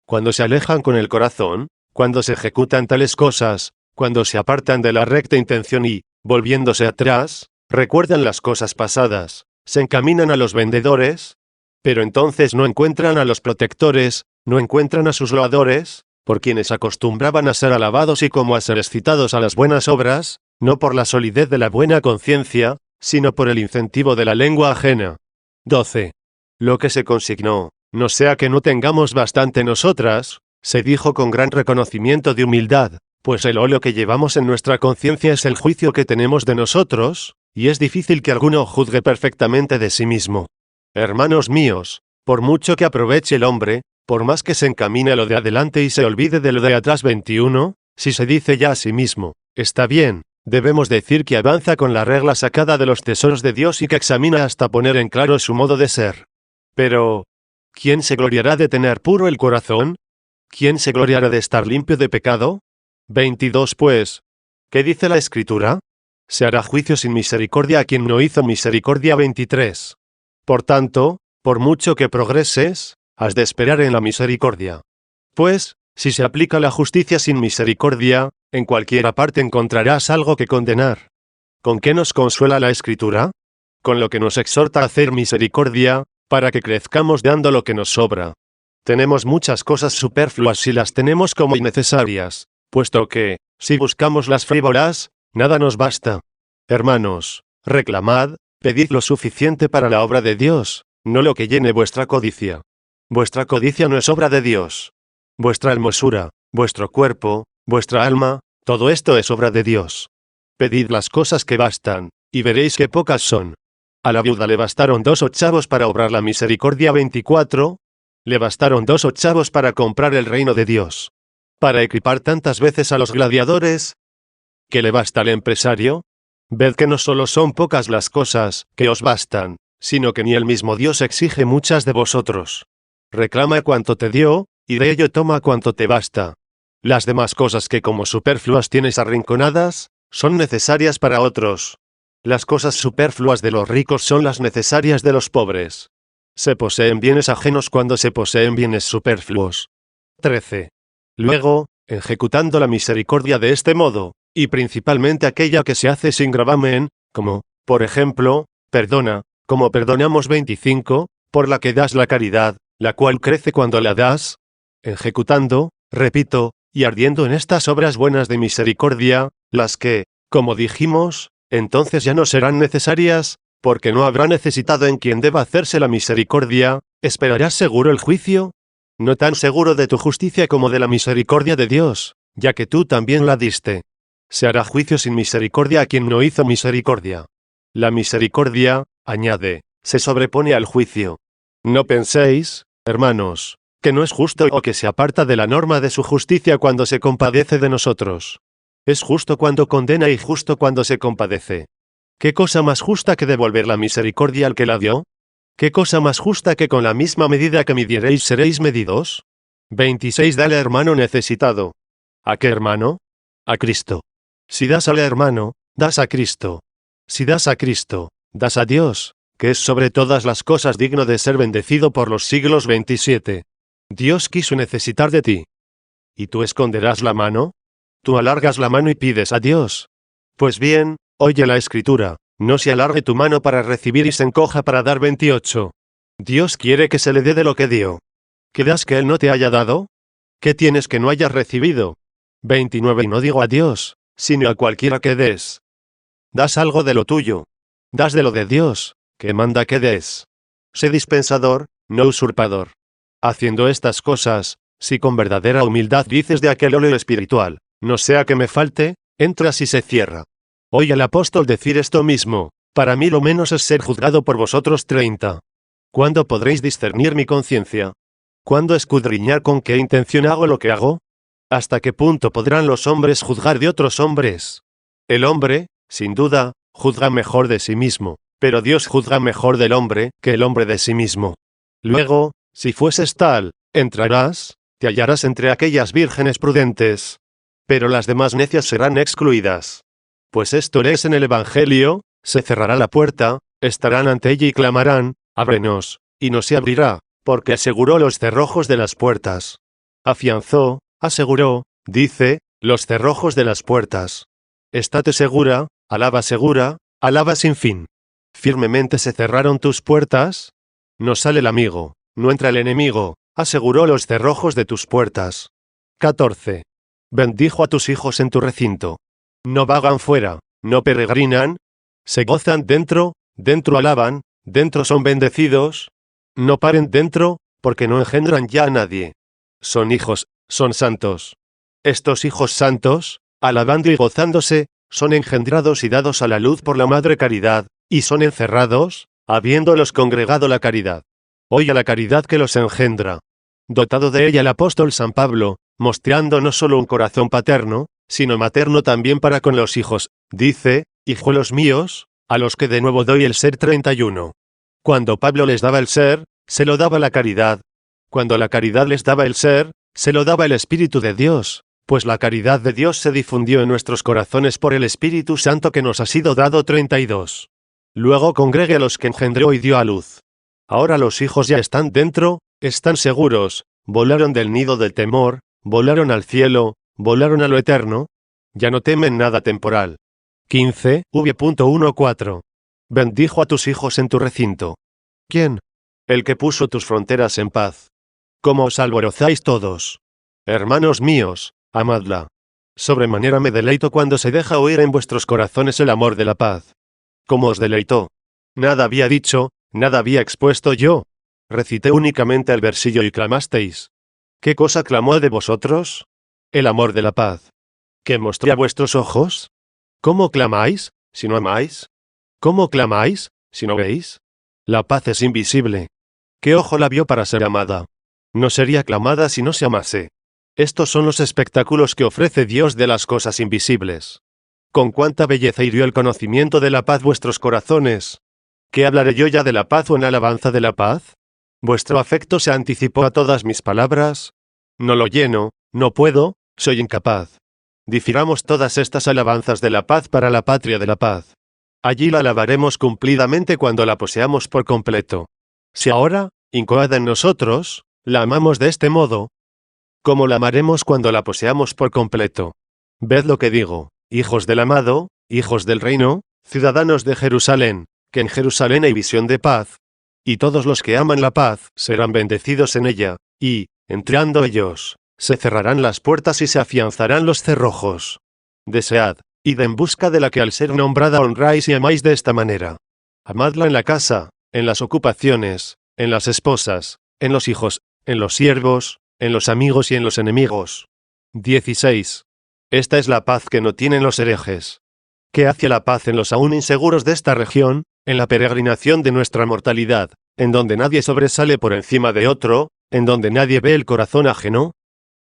Cuando se alejan con el corazón, cuando se ejecutan tales cosas, cuando se apartan de la recta intención y, volviéndose atrás, recuerdan las cosas pasadas, se encaminan a los vendedores, pero entonces no encuentran a los protectores, no encuentran a sus loadores, por quienes acostumbraban a ser alabados y como a ser excitados a las buenas obras, no por la solidez de la buena conciencia, sino por el incentivo de la lengua ajena. 12. Lo que se consignó, no sea que no tengamos bastante nosotras, se dijo con gran reconocimiento de humildad, Pues el óleo que llevamos en nuestra conciencia es el juicio que tenemos de nosotros, y es difícil que alguno juzgue perfectamente de sí mismo. Hermanos míos, por mucho que aproveche el hombre, por más que se encamine a lo de adelante y se olvide de lo de atrás 21, si se dice ya a sí mismo, está bien, debemos decir que avanza con la regla sacada de los tesoros de Dios y que examina hasta poner en claro su modo de ser. Pero, ¿quién se gloriará de tener puro el corazón? ¿Quién se gloriará de estar limpio de pecado? 22 Pues, ¿qué dice la Escritura? Se hará juicio sin misericordia a quien no hizo misericordia 23. Por tanto, por mucho que progreses, has de esperar en la misericordia. Pues, si se aplica la justicia sin misericordia, en cualquiera parte encontrarás algo que condenar. ¿Con qué nos consuela la Escritura? Con lo que nos exhorta a hacer misericordia, para que crezcamos dando lo que nos sobra. Tenemos muchas cosas superfluas y las tenemos como innecesarias, puesto que, si buscamos las frívolas, nada nos basta. Hermanos, reclamad, pedid lo suficiente para la obra de Dios, no lo que llene vuestra codicia. Vuestra codicia no es obra de Dios. Vuestra hermosura, vuestro cuerpo, vuestra alma, todo esto es obra de Dios. Pedid las cosas que bastan, y veréis que pocas son. A la viuda le bastaron 2 ochavos para obrar la misericordia 24, le bastaron 2 ochavos para comprar el reino de Dios. Para equipar tantas veces a los gladiadores, ¿qué le basta al empresario? Ved que no solo son pocas las cosas que os bastan, sino que ni el mismo Dios exige muchas de vosotros. Reclama cuanto te dio, y de ello toma cuanto te basta. Las demás cosas que como superfluas tienes arrinconadas, son necesarias para otros. Las cosas superfluas de los ricos son las necesarias de los pobres. Se poseen bienes ajenos cuando se poseen bienes superfluos. 13. Luego, ejecutando la misericordia de este modo, y principalmente aquella que se hace sin gravamen, como, por ejemplo, perdona, como perdonamos 25, por la que das la caridad, la cual crece cuando la das, ejecutando, repito, y ardiendo en estas obras buenas de misericordia, las que, como dijimos, entonces ya no serán necesarias, porque no habrá necesitado en quien deba hacerse la misericordia, ¿esperarás seguro el juicio? No tan seguro de tu justicia como de la misericordia de Dios, ya que tú también la diste. Se hará juicio sin misericordia a quien no hizo misericordia. La misericordia, añade, se sobrepone al juicio. No penséis, hermanos, que no es justo o que se aparta de la norma de su justicia cuando se compadece de nosotros. Es justo cuando condena y justo cuando se compadece. ¿Qué cosa más justa que devolver la misericordia al que la dio? ¿Qué cosa más justa que con la misma medida que midiereis seréis medidos? 26 Dale al hermano necesitado. ¿A qué hermano? A Cristo. Si das al hermano, das a Cristo. Si das a Cristo, das a Dios, que es sobre todas las cosas digno de ser bendecido por los siglos 27. Dios quiso necesitar de ti. ¿Y tú esconderás la mano? Tú alargas la mano y pides a Dios. Pues bien, oye la Escritura, no se alargue tu mano para recibir y se encoja para dar 28. Dios quiere que se le dé de lo que dio. ¿Qué das que Él no te haya dado? ¿Qué tienes que no hayas recibido? 29 Y no digo a Dios, sino a cualquiera que des. Das algo de lo tuyo. Das de lo de Dios, que manda que des. Sé dispensador, no usurpador. Haciendo estas cosas, si con verdadera humildad dices de aquel óleo espiritual, no sea que me falte, entras y se cierra. Oye al apóstol decir esto mismo, para mí lo menos es ser juzgado por vosotros 30. ¿Cuándo podréis discernir mi conciencia? ¿Cuándo escudriñar con qué intención hago lo que hago? ¿Hasta qué punto podrán los hombres juzgar de otros hombres? El hombre, sin duda, juzga mejor de sí mismo, pero Dios juzga mejor del hombre que el hombre de sí mismo. Luego, si fueses tal, entrarás, te hallarás entre aquellas vírgenes prudentes. Pero las demás necias serán excluidas. Pues esto es en el Evangelio, se cerrará la puerta, estarán ante ella y clamarán, ábrenos, y no se abrirá, porque aseguró los cerrojos de las puertas. Afianzó, aseguró, dice, los cerrojos de las puertas. Estate segura, alaba sin fin. ¿Firmemente se cerraron tus puertas? No sale el amigo, no entra el enemigo, aseguró los cerrojos de tus puertas. 14. Bendijo a tus hijos en tu recinto. No vagan fuera, no peregrinan, se gozan dentro alaban, dentro son bendecidos. No paren dentro, porque no engendran ya a nadie. Son hijos, son santos. Estos hijos santos, alabando y gozándose, son engendrados y dados a la luz por la Madre Caridad, y son encerrados, habiéndolos congregado la caridad. Hoy a la caridad que los engendra. Dotado de ella el apóstol San Pablo, mostrando no solo un corazón paterno, sino materno también para con los hijos, dice, hijuelos míos, a los que de nuevo doy el ser 31. Cuando Pablo les daba el ser, se lo daba la caridad. Cuando la caridad les daba el ser, se lo daba el Espíritu de Dios, pues la caridad de Dios se difundió en nuestros corazones por el Espíritu Santo que nos ha sido dado 32. Luego congregue a los que engendró y dio a luz. Ahora los hijos ya están dentro, están seguros, volaron del nido del temor, volaron al cielo, volaron a lo eterno, ya no temen nada temporal. 15, v.14. Bendijo a tus hijos en tu recinto. ¿Quién? El que puso tus fronteras en paz. ¿Cómo os alborozáis todos? Hermanos míos, amadla. Sobremanera me deleito cuando se deja oír en vuestros corazones el amor de la paz. ¿Cómo os deleitó? Nada había dicho, nada había expuesto yo. Recité únicamente el versillo y clamasteis. ¿Qué cosa clamó de vosotros? El amor de la paz. ¿Qué mostré a vuestros ojos? ¿Cómo clamáis, si no amáis? ¿Cómo clamáis, si no veis? La paz es invisible. ¿Qué ojo la vio para ser amada? No sería clamada si no se amase. Estos son los espectáculos que ofrece Dios de las cosas invisibles. Con cuánta belleza hirió el conocimiento de la paz vuestros corazones. ¿Qué hablaré yo ya de la paz o en alabanza de la paz? ¿Vuestro afecto se anticipó a todas mis palabras? No lo lleno, no puedo, soy incapaz. Difiramos todas estas alabanzas de la paz para la patria de la paz. Allí la alabaremos cumplidamente cuando la poseamos por completo. Si ahora, incoada en nosotros, la amamos de este modo, ¿cómo la amaremos cuando la poseamos por completo? Ved lo que digo, hijos del amado, hijos del reino, ciudadanos de Jerusalén, que en Jerusalén hay visión de paz, y todos los que aman la paz serán bendecidos en ella, y, entrando ellos, se cerrarán las puertas y se afianzarán los cerrojos. Desead, id en busca de la que al ser nombrada honráis y amáis de esta manera. Amadla en la casa, en las ocupaciones, en las esposas, en los hijos, en los siervos, en los amigos y en los enemigos. 16. Esta es la paz que no tienen los herejes. ¿Qué hace la paz en los aún inseguros de esta región, en la peregrinación de nuestra mortalidad, en donde nadie sobresale por encima de otro, en donde nadie ve el corazón ajeno?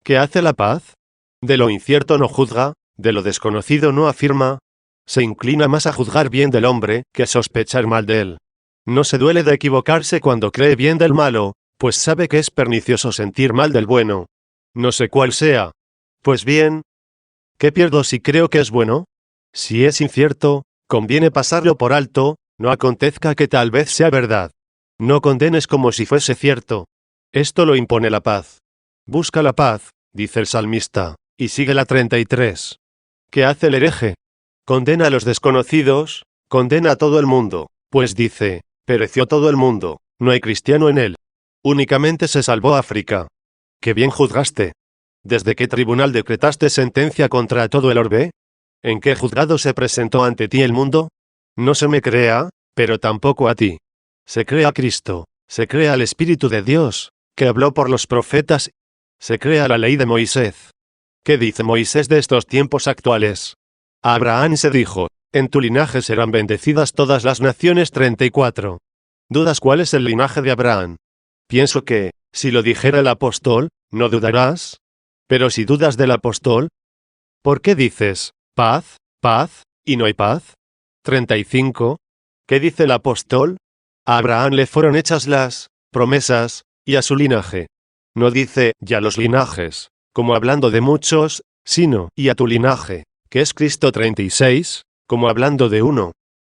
¿Qué hace la paz? De lo incierto no juzga, de lo desconocido no afirma, se inclina más a juzgar bien del hombre que a sospechar mal de él. No se duele de equivocarse cuando cree bien del malo, pues sabe que es pernicioso sentir mal del bueno. No sé cuál sea. Pues bien, ¿qué pierdo si creo que es bueno? Si es incierto, conviene pasarlo por alto, no acontezca que tal vez sea verdad. No condenes como si fuese cierto. Esto lo impone la paz. Busca la paz, dice el salmista, y sigue la 33. ¿Qué hace el hereje? Condena a los desconocidos, condena a todo el mundo, pues dice, pereció todo el mundo, no hay cristiano en él. Únicamente se salvó África. ¡Qué bien juzgaste! ¿Desde qué tribunal decretaste sentencia contra todo el orbe? ¿En qué juzgado se presentó ante ti el mundo? No se me crea, pero tampoco a ti. Se cree a Cristo, se cree al Espíritu de Dios, que habló por los profetas, se cree a la ley de Moisés. ¿Qué dice Moisés de estos tiempos actuales? A Abraham se dijo, en tu linaje serán bendecidas todas las naciones 34. ¿Dudas cuál es el linaje de Abraham? Pienso que, si lo dijera el apóstol, no dudarás. Pero si dudas del apóstol, ¿por qué dices, paz, paz, y no hay paz? 35. ¿Qué dice el apóstol? A Abraham le fueron hechas las promesas, y a su linaje. No dice, ya los linajes, como hablando de muchos, sino, y a tu linaje, que es Cristo 36, como hablando de uno.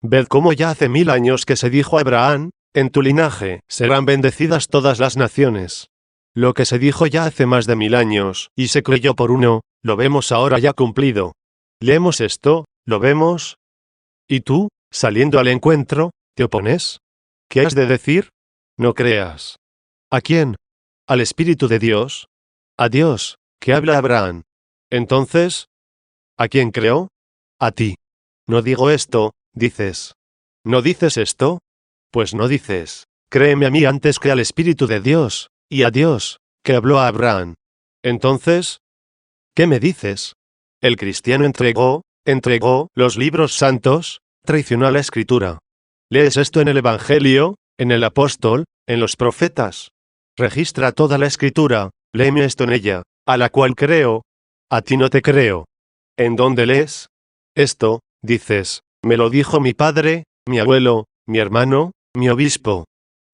Ved cómo ya hace 1000 años que se dijo a Abraham, en tu linaje serán bendecidas todas las naciones. Lo que se dijo ya hace más de 1000 años, y se creyó por uno, lo vemos ahora ya cumplido. Leemos esto, lo vemos. ¿Y tú, saliendo al encuentro, te opones? ¿Qué has de decir? No creas. ¿A quién? ¿Al Espíritu de Dios? A Dios, que habla a Abraham. Entonces, ¿a quién creó? A ti. No digo esto, dices. ¿No dices esto? Pues no dices, créeme a mí antes que al Espíritu de Dios, y a Dios, que habló a Abraham. Entonces, ¿qué me dices? El cristiano entregó los libros santos, traicionó a la Escritura. ¿Lees esto en el Evangelio, en el apóstol, en los profetas? Registra toda la Escritura, léeme esto en ella, a la cual creo. A ti no te creo. ¿En dónde lees esto? Dices, me lo dijo mi padre, mi abuelo, mi hermano, mi obispo.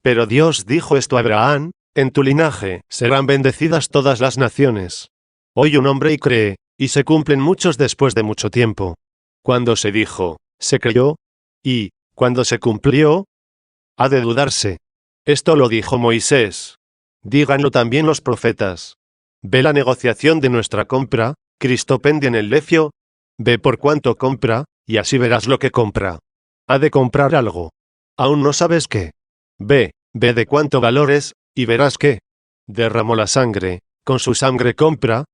Pero Dios dijo esto a Abraham, en tu linaje serán bendecidas todas las naciones. Oye un hombre y cree, y se cumplen muchos después de mucho tiempo. Cuando se dijo, se creyó, y, cuando se cumplió, ha de dudarse. Esto lo dijo Moisés. Díganlo también los profetas. Ve la negociación de nuestra compra, Cristo pende en el lefio. Ve por cuánto compra, y así verás lo que compra. Ha de comprar algo. Aún no sabes qué. Ve de cuánto valor es, y verás que derramó la sangre, con su sangre compra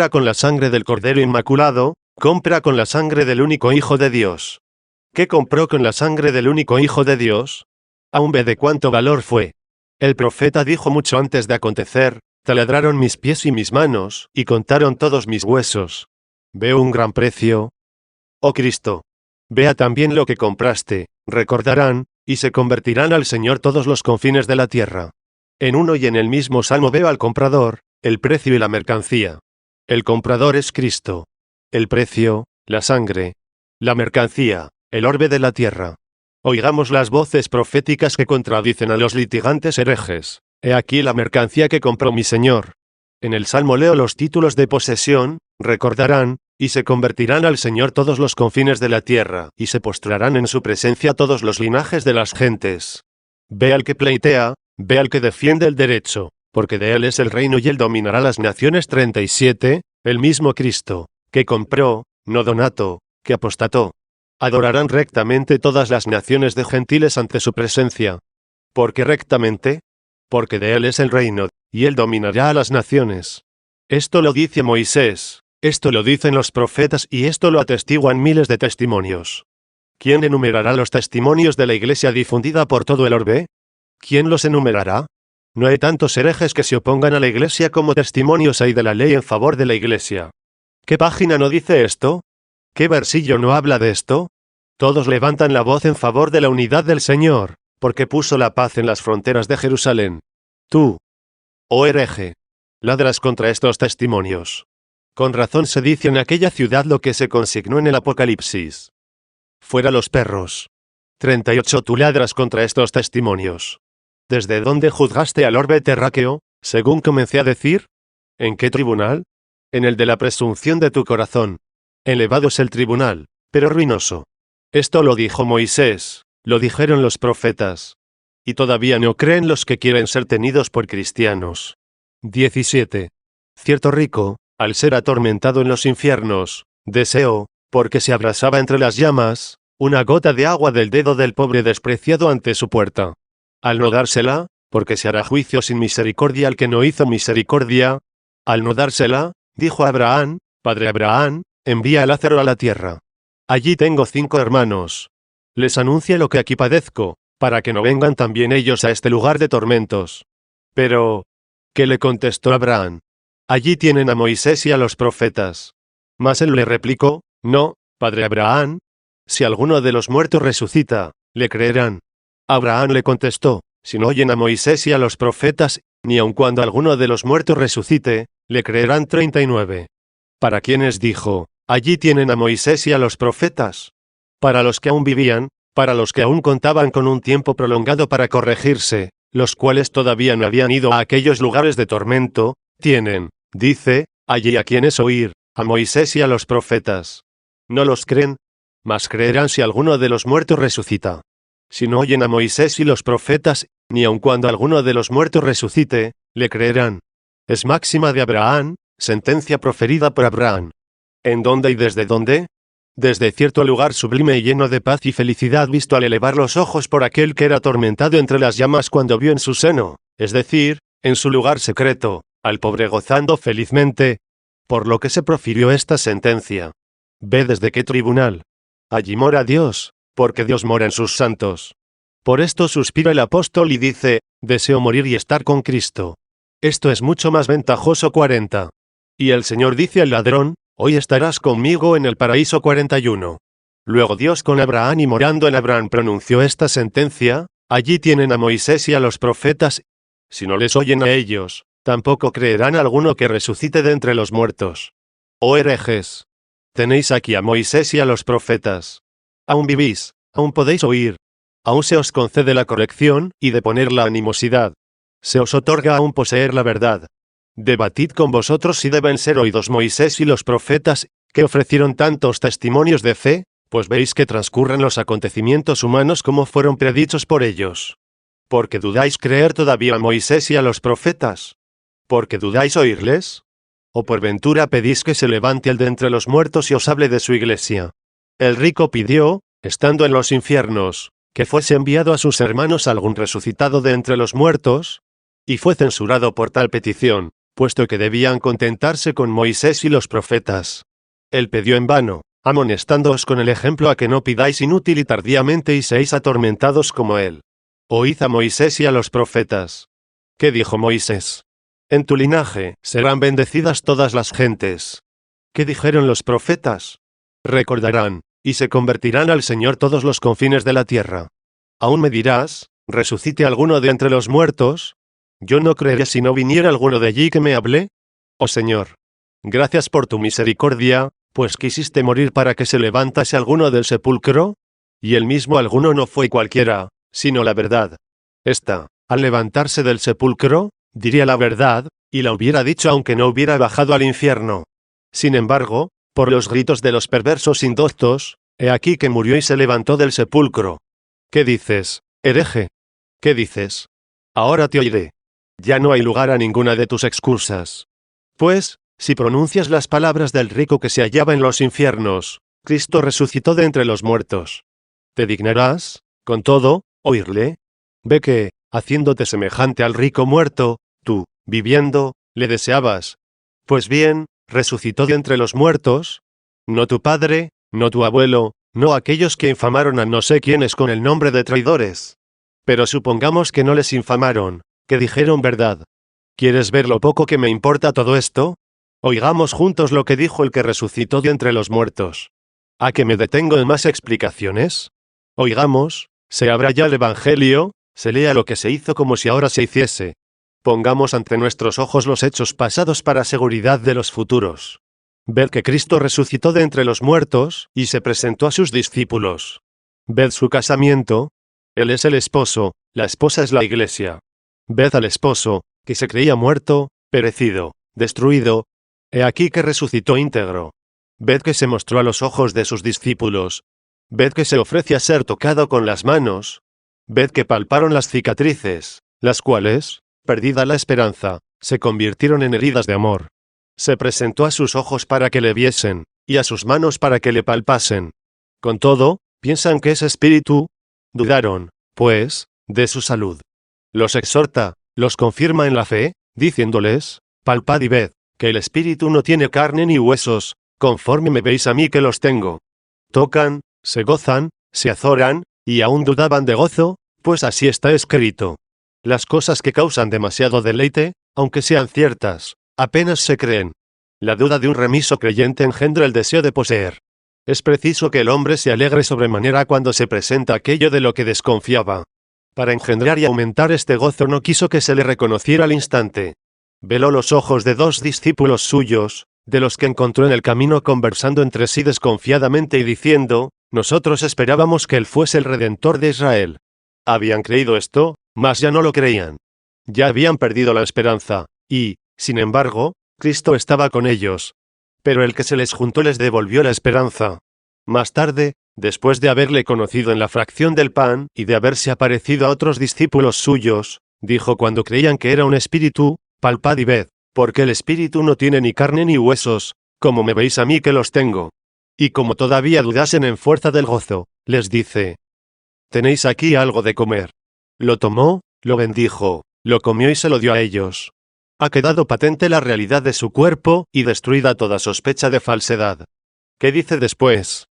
con la sangre del Cordero Inmaculado, compra con la sangre del único Hijo de Dios. ¿Qué compró con la sangre del único Hijo de Dios? Aún ve de cuánto valor fue. El profeta dijo mucho antes de acontecer, taladraron mis pies y mis manos, y contaron todos mis huesos. Veo un gran precio. Oh Cristo. Vea también lo que compraste, recordarán, y se convertirán al Señor todos los confines de la tierra. En uno y en el mismo salmo veo al comprador, el precio y la mercancía. El comprador es Cristo. El precio, la sangre. La mercancía, el orbe de la tierra. Oigamos las voces proféticas que contradicen a los litigantes herejes. He aquí la mercancía que compró mi Señor. En el salmo leo los títulos de posesión, recordarán, y se convertirán al Señor todos los confines de la tierra, y se postrarán en su presencia todos los linajes de las gentes. Ve al que pleitea, ve al que defiende el derecho, porque de él es el reino y él dominará las naciones. 37, el mismo Cristo, que compró, no Donato, que apostató. Adorarán rectamente todas las naciones de gentiles ante su presencia. ¿Por qué rectamente? Porque de él es el reino, y él dominará a las naciones. Esto lo dice Moisés, esto lo dicen los profetas y esto lo atestiguan miles de testimonios. ¿Quién enumerará los testimonios de la Iglesia difundida por todo el orbe? ¿Quién los enumerará? No hay tantos herejes que se opongan a la Iglesia como testimonios hay de la ley en favor de la Iglesia. ¿Qué página no dice esto? ¿Qué versillo no habla de esto? Todos levantan la voz en favor de la unidad del Señor, porque puso la paz en las fronteras de Jerusalén. Tú, oh hereje, ladras contra estos testimonios. Con razón se dice en aquella ciudad lo que se consignó en el Apocalipsis. Fuera los perros. 38 Tú ladras contra estos testimonios. ¿Desde dónde juzgaste al orbe terráqueo, según comencé a decir? ¿En qué tribunal? En el de la presunción de tu corazón. Elevado es el tribunal, pero ruinoso. Esto lo dijo Moisés, lo dijeron los profetas. Y todavía no creen los que quieren ser tenidos por cristianos. 17. Cierto rico, al ser atormentado en los infiernos, deseó, porque se abrasaba entre las llamas, una gota de agua del dedo del pobre despreciado ante su puerta. Al no dársela, porque se hará juicio sin misericordia al que no hizo misericordia, al no dársela, dijo a Abraham, Padre Abraham, envía a Lázaro a la tierra. Allí tengo 5 hermanos. Les anuncia lo que aquí padezco, para que no vengan también ellos a este lugar de tormentos. Pero, ¿qué le contestó Abraham? Allí tienen a Moisés y a los profetas. Mas él le replicó, no, Padre Abraham. Si alguno de los muertos resucita, le creerán. Abraham le contestó, si no oyen a Moisés y a los profetas, ni aun cuando alguno de los muertos resucite, le creerán. 39. ¿Para quiénes dijo, allí tienen a Moisés y a los profetas? Para los que aún vivían, para los que aún contaban con un tiempo prolongado para corregirse, los cuales todavía no habían ido a aquellos lugares de tormento, tienen, dice, allí a quienes oír, a Moisés y a los profetas. No los creen, mas creerán si alguno de los muertos resucita. Si no oyen a Moisés y los profetas, ni aun cuando alguno de los muertos resucite, le creerán. Es máxima de Abraham, sentencia proferida por Abraham. ¿En dónde y desde dónde? Desde cierto lugar sublime y lleno de paz y felicidad visto al elevar los ojos por aquel que era atormentado entre las llamas cuando vio en su seno, es decir, en su lugar secreto, al pobre gozando felizmente, por lo que se profirió esta sentencia. Ve desde qué tribunal. Allí mora Dios, porque Dios mora en sus santos. Por esto suspira el apóstol y dice, deseo morir y estar con Cristo. Esto es mucho más ventajoso. 40. Y el Señor dice al ladrón, Hoy estarás conmigo en el paraíso 41. Luego Dios con Abraham y morando en Abraham pronunció esta sentencia: allí tienen a Moisés y a los profetas. Si no les oyen a ellos, tampoco creerán alguno que resucite de entre los muertos. Oh herejes. Tenéis aquí a Moisés y a los profetas. Aún vivís, aún podéis oír. Aún se os concede la corrección, y de poner la animosidad. Se os otorga aún poseer la verdad. Debatid con vosotros si deben ser oídos Moisés y los profetas, que ofrecieron tantos testimonios de fe, pues veis que transcurren los acontecimientos humanos como fueron predichos por ellos. ¿Por qué dudáis creer todavía a Moisés y a los profetas? ¿Por qué dudáis oírles? ¿O por ventura pedís que se levante el de entre los muertos y os hable de su iglesia? El rico pidió, estando en los infiernos, que fuese enviado a sus hermanos algún resucitado de entre los muertos, y fue censurado por tal petición, puesto que debían contentarse con Moisés y los profetas. Él pidió en vano, amonestándoos con el ejemplo a que no pidáis inútil y tardíamente y seáis atormentados como él. Oíd a Moisés y a los profetas. ¿Qué dijo Moisés? En tu linaje serán bendecidas todas las gentes. ¿Qué dijeron los profetas? Recordarán, y se convertirán al Señor todos los confines de la tierra. Aún me dirás, ¿resucite alguno de entre los muertos? Yo no creeré si no viniera alguno de allí que me hable. Oh Señor, gracias por tu misericordia, pues quisiste morir para que se levantase alguno del sepulcro. Y el mismo alguno no fue cualquiera, sino la verdad. Esta, al levantarse del sepulcro, diría la verdad, y la hubiera dicho aunque no hubiera bajado al infierno. Sin embargo, por los gritos de los perversos indoctos, he aquí que murió y se levantó del sepulcro. ¿Qué dices, hereje? ¿Qué dices? Ahora te oiré. Ya no hay lugar a ninguna de tus excusas. Pues, si pronuncias las palabras del rico que se hallaba en los infiernos, Cristo resucitó de entre los muertos. ¿Te dignarás, con todo, oírle? Ve que, haciéndote semejante al rico muerto, tú, viviendo, le deseabas. Pues bien, resucitó de entre los muertos. No tu padre, no tu abuelo, no aquellos que infamaron a no sé quiénes con el nombre de traidores. Pero supongamos que no les infamaron, que dijeron verdad. ¿Quieres ver lo poco que me importa todo esto? Oigamos juntos lo que dijo el que resucitó de entre los muertos. ¿A que me detengo en más explicaciones? Oigamos, se abra ya el Evangelio, se lea lo que se hizo como si ahora se hiciese. Pongamos ante nuestros ojos los hechos pasados para seguridad de los futuros. Ved que Cristo resucitó de entre los muertos, y se presentó a sus discípulos. Ved su casamiento. Él es el esposo, la esposa es la iglesia. Ved al esposo, que se creía muerto, perecido, destruido. He aquí que resucitó íntegro. Ved que se mostró a los ojos de sus discípulos. Ved que se ofrece a ser tocado con las manos. Ved que palparon las cicatrices, las cuales, perdida la esperanza, se convirtieron en heridas de amor. Se presentó a sus ojos para que le viesen, y a sus manos para que le palpasen. Con todo, piensan que es espíritu. Dudaron, pues, de su salud. Los exhorta, los confirma en la fe, diciéndoles, palpad y ved, que el espíritu no tiene carne ni huesos, conforme me veis a mí que los tengo. Tocan, se gozan, se azoran, y aún dudaban de gozo, pues así está escrito. Las cosas que causan demasiado deleite, aunque sean ciertas, apenas se creen. La duda de un remiso creyente engendra el deseo de poseer. Es preciso que el hombre se alegre sobremanera cuando se presenta aquello de lo que desconfiaba. Para engendrar y aumentar este gozo no quiso que se le reconociera al instante. Veló los ojos de 2 discípulos suyos, de los que encontró en el camino conversando entre sí desconfiadamente y diciendo, nosotros esperábamos que él fuese el Redentor de Israel. Habían creído esto, mas ya no lo creían. Ya habían perdido la esperanza, y, sin embargo, Cristo estaba con ellos. Pero el que se les juntó les devolvió la esperanza. Más tarde, después de haberle conocido en la fracción del pan y de haberse aparecido a otros discípulos suyos, dijo cuando creían que era un espíritu, palpad y ved, porque el espíritu no tiene ni carne ni huesos, como me veis a mí que los tengo. Y como todavía dudasen en fuerza del gozo, les dice, tenéis aquí algo de comer. Lo tomó, lo bendijo, lo comió y se lo dio a ellos. Ha quedado patente la realidad de su cuerpo, y destruida toda sospecha de falsedad. ¿Qué dice después?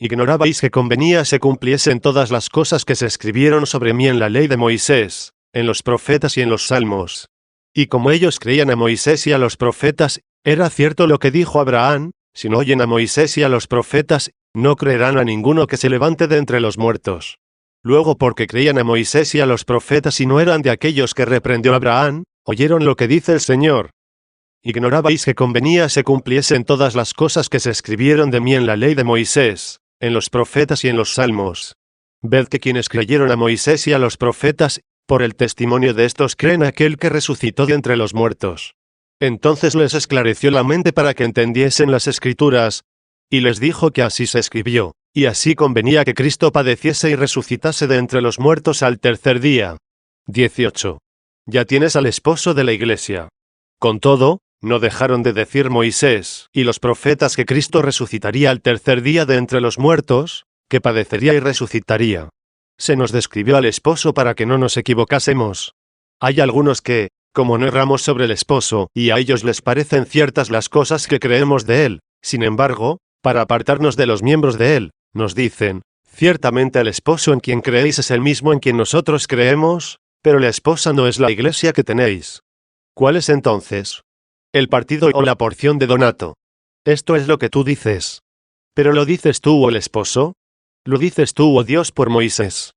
Ignorabais que convenía se cumpliesen todas las cosas que se escribieron sobre mí en la ley de Moisés, en los profetas y en los salmos. Y como ellos creían a Moisés y a los profetas, era cierto lo que dijo Abraham, Si no oyen a Moisés y a los profetas, no creerán a ninguno que se levante de entre los muertos. Luego, porque creían a Moisés y a los profetas y no eran de aquellos que reprendió Abraham, oyeron lo que dice el Señor. Ignorabais que convenía se cumpliesen todas las cosas que se escribieron de mí en la ley de Moisés, en los profetas y en los salmos. Ved que quienes creyeron a Moisés y a los profetas, por el testimonio de estos creen a aquel que resucitó de entre los muertos. Entonces les esclareció la mente para que entendiesen las Escrituras, y les dijo que así se escribió, y así convenía que Cristo padeciese y resucitase de entre los muertos al tercer día. 18. Ya tienes al esposo de la iglesia. Con todo, no dejaron de decir Moisés y los profetas que Cristo resucitaría al tercer día de entre los muertos, que padecería y resucitaría. Se nos describió al esposo para que no nos equivocásemos. Hay algunos que, como no erramos sobre el esposo, y a ellos les parecen ciertas las cosas que creemos de él, sin embargo, para apartarnos de los miembros de él, nos dicen, ciertamente el esposo en quien creéis es el mismo en quien nosotros creemos, pero la esposa no es la iglesia que tenéis. ¿Cuál es entonces? El partido o la porción de Donato. Esto es lo que tú dices. ¿Pero lo dices tú o el esposo? Lo dices tú o Dios por Moisés.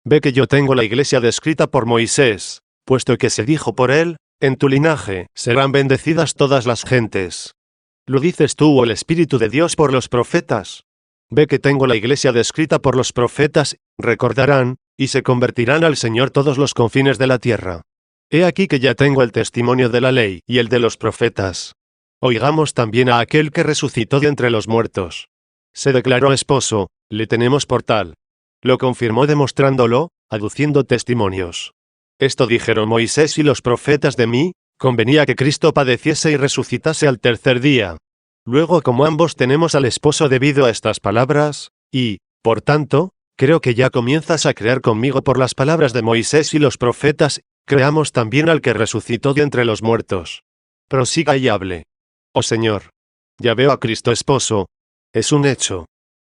Ve que yo tengo la iglesia descrita por Moisés, puesto que se dijo por él, en tu linaje serán bendecidas todas las gentes. ¿Lo dices tú o el Espíritu de Dios por los profetas? Ve que tengo la iglesia descrita por los profetas, recordarán, y se convertirán al Señor todos los confines de la tierra. He aquí que ya tengo el testimonio de la ley y el de los profetas. Oigamos también a aquel que resucitó de entre los muertos. Se declaró esposo, le tenemos por tal. Lo confirmó demostrándolo, aduciendo testimonios. Esto dijeron Moisés y los profetas de mí, convenía que Cristo padeciese y resucitase al tercer día. Luego, como ambos tenemos al esposo debido a estas palabras, y, por tanto, creo que ya comienzas a creer conmigo por las palabras de Moisés y los profetas, creamos también al que resucitó de entre los muertos. Prosiga y hable. Oh Señor. Ya veo a Cristo esposo. Es un hecho.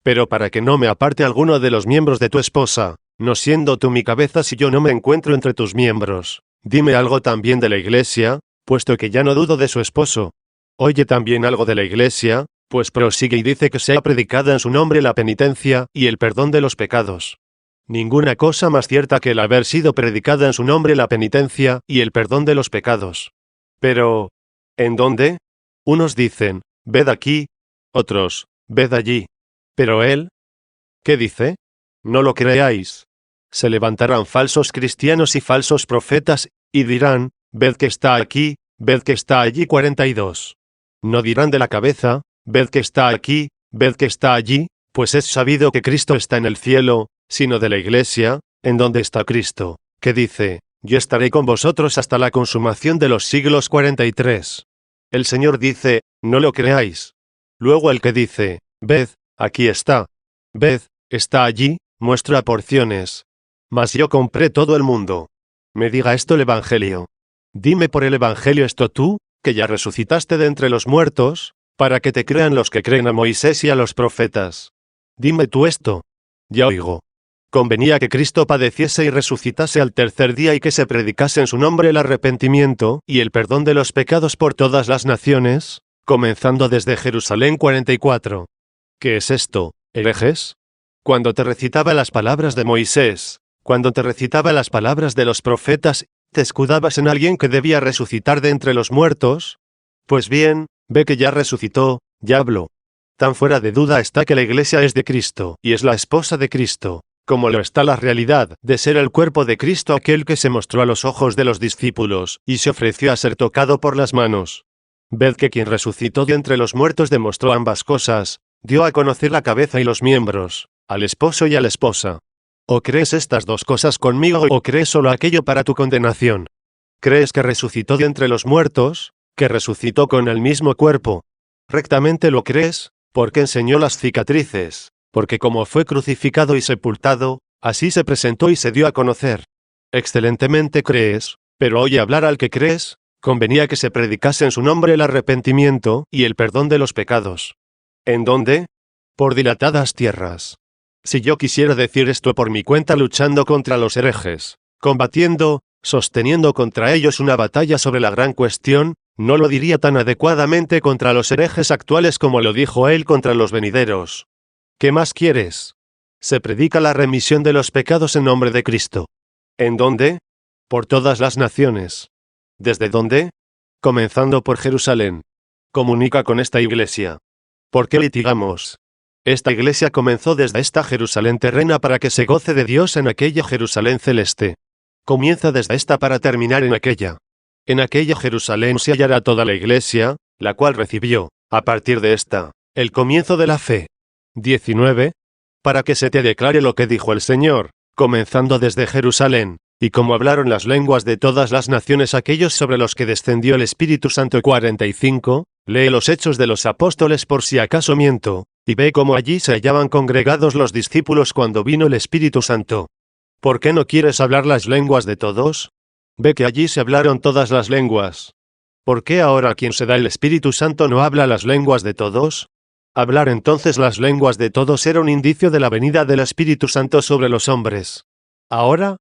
Pero para que no me aparte alguno de los miembros de tu esposa, no siendo tú mi cabeza si yo no me encuentro entre tus miembros, dime algo también de la iglesia, puesto que ya no dudo de su esposo. Oye también algo de la iglesia, pues prosigue y dice que sea predicada en su nombre la penitencia y el perdón de los pecados. Ninguna cosa más cierta que el haber sido predicada en su nombre la penitencia y el perdón de los pecados. Pero, ¿en dónde? Unos dicen, ved aquí, otros, ved allí. Pero él, ¿qué dice? No lo creáis. Se levantarán falsos cristianos y falsos profetas, y dirán, ved que está aquí, ved que está allí. 42. No dirán de la cabeza, ved que está aquí, ved que está allí, pues es sabido que Cristo está en el cielo, sino de la iglesia, en donde está Cristo, que dice, yo estaré con vosotros hasta la consumación de los siglos. 43. El Señor dice, no lo creáis. Luego el que dice, ved, aquí está. Ved, está allí, muestra porciones. Mas yo compré todo el mundo. Me diga esto el Evangelio. Dime por el Evangelio esto tú, que ya resucitaste de entre los muertos, para que te crean los que creen a Moisés y a los profetas. Dime tú esto. Ya oigo. Convenía que Cristo padeciese y resucitase al tercer día y que se predicase en su nombre el arrepentimiento y el perdón de los pecados por todas las naciones, comenzando desde Jerusalén. 44. ¿Qué es esto, herejes? Cuando te recitaba las palabras de Moisés, cuando te recitaba las palabras de los profetas, ¿te escudabas en alguien que debía resucitar de entre los muertos? Pues bien, ve que ya resucitó, ya habló. Tan fuera de duda está que la iglesia es de Cristo y es la esposa de Cristo, como lo está la realidad de ser el cuerpo de Cristo aquel que se mostró a los ojos de los discípulos y se ofreció a ser tocado por las manos. Ved que quien resucitó de entre los muertos demostró ambas cosas, dio a conocer la cabeza y los miembros, al esposo y a la esposa. ¿O crees estas dos cosas conmigo o crees solo aquello para tu condenación? ¿Crees que resucitó de entre los muertos, que resucitó con el mismo cuerpo? ¿Rectamente lo crees? Porque enseñó las cicatrices, porque como fue crucificado y sepultado, así se presentó y se dio a conocer. Excelentemente crees, pero oye hablar al que crees, convenía que se predicase en su nombre el arrepentimiento y el perdón de los pecados. ¿En dónde? Por dilatadas tierras. Si yo quisiera decir esto por mi cuenta luchando contra los herejes, combatiendo, sosteniendo contra ellos una batalla sobre la gran cuestión, No lo diría tan adecuadamente contra los herejes actuales como lo dijo él contra los venideros. ¿Qué más quieres? Se predica la remisión de los pecados en nombre de Cristo. ¿En dónde? Por todas las naciones. ¿Desde dónde? Comenzando por Jerusalén. Comunica con esta iglesia. ¿Por qué litigamos? Esta iglesia comenzó desde esta Jerusalén terrena para que se goce de Dios en aquella Jerusalén celeste. Comienza desde esta para terminar en aquella. En aquella Jerusalén se hallará toda la iglesia, la cual recibió, a partir de esta, el comienzo de la fe. 19. Para que se te declare lo que dijo el Señor, comenzando desde Jerusalén, y como hablaron las lenguas de todas las naciones aquellos sobre los que descendió el Espíritu Santo. 45. Lee los Hechos de los Apóstoles por si acaso miento, y ve cómo allí se hallaban congregados los discípulos cuando vino el Espíritu Santo. ¿Por qué no quieres hablar las lenguas de todos? Ve que allí se hablaron todas las lenguas. ¿Por qué ahora quien se da el Espíritu Santo no habla las lenguas de todos? Hablar entonces las lenguas de todos era un indicio de la venida del Espíritu Santo sobre los hombres. Ahora,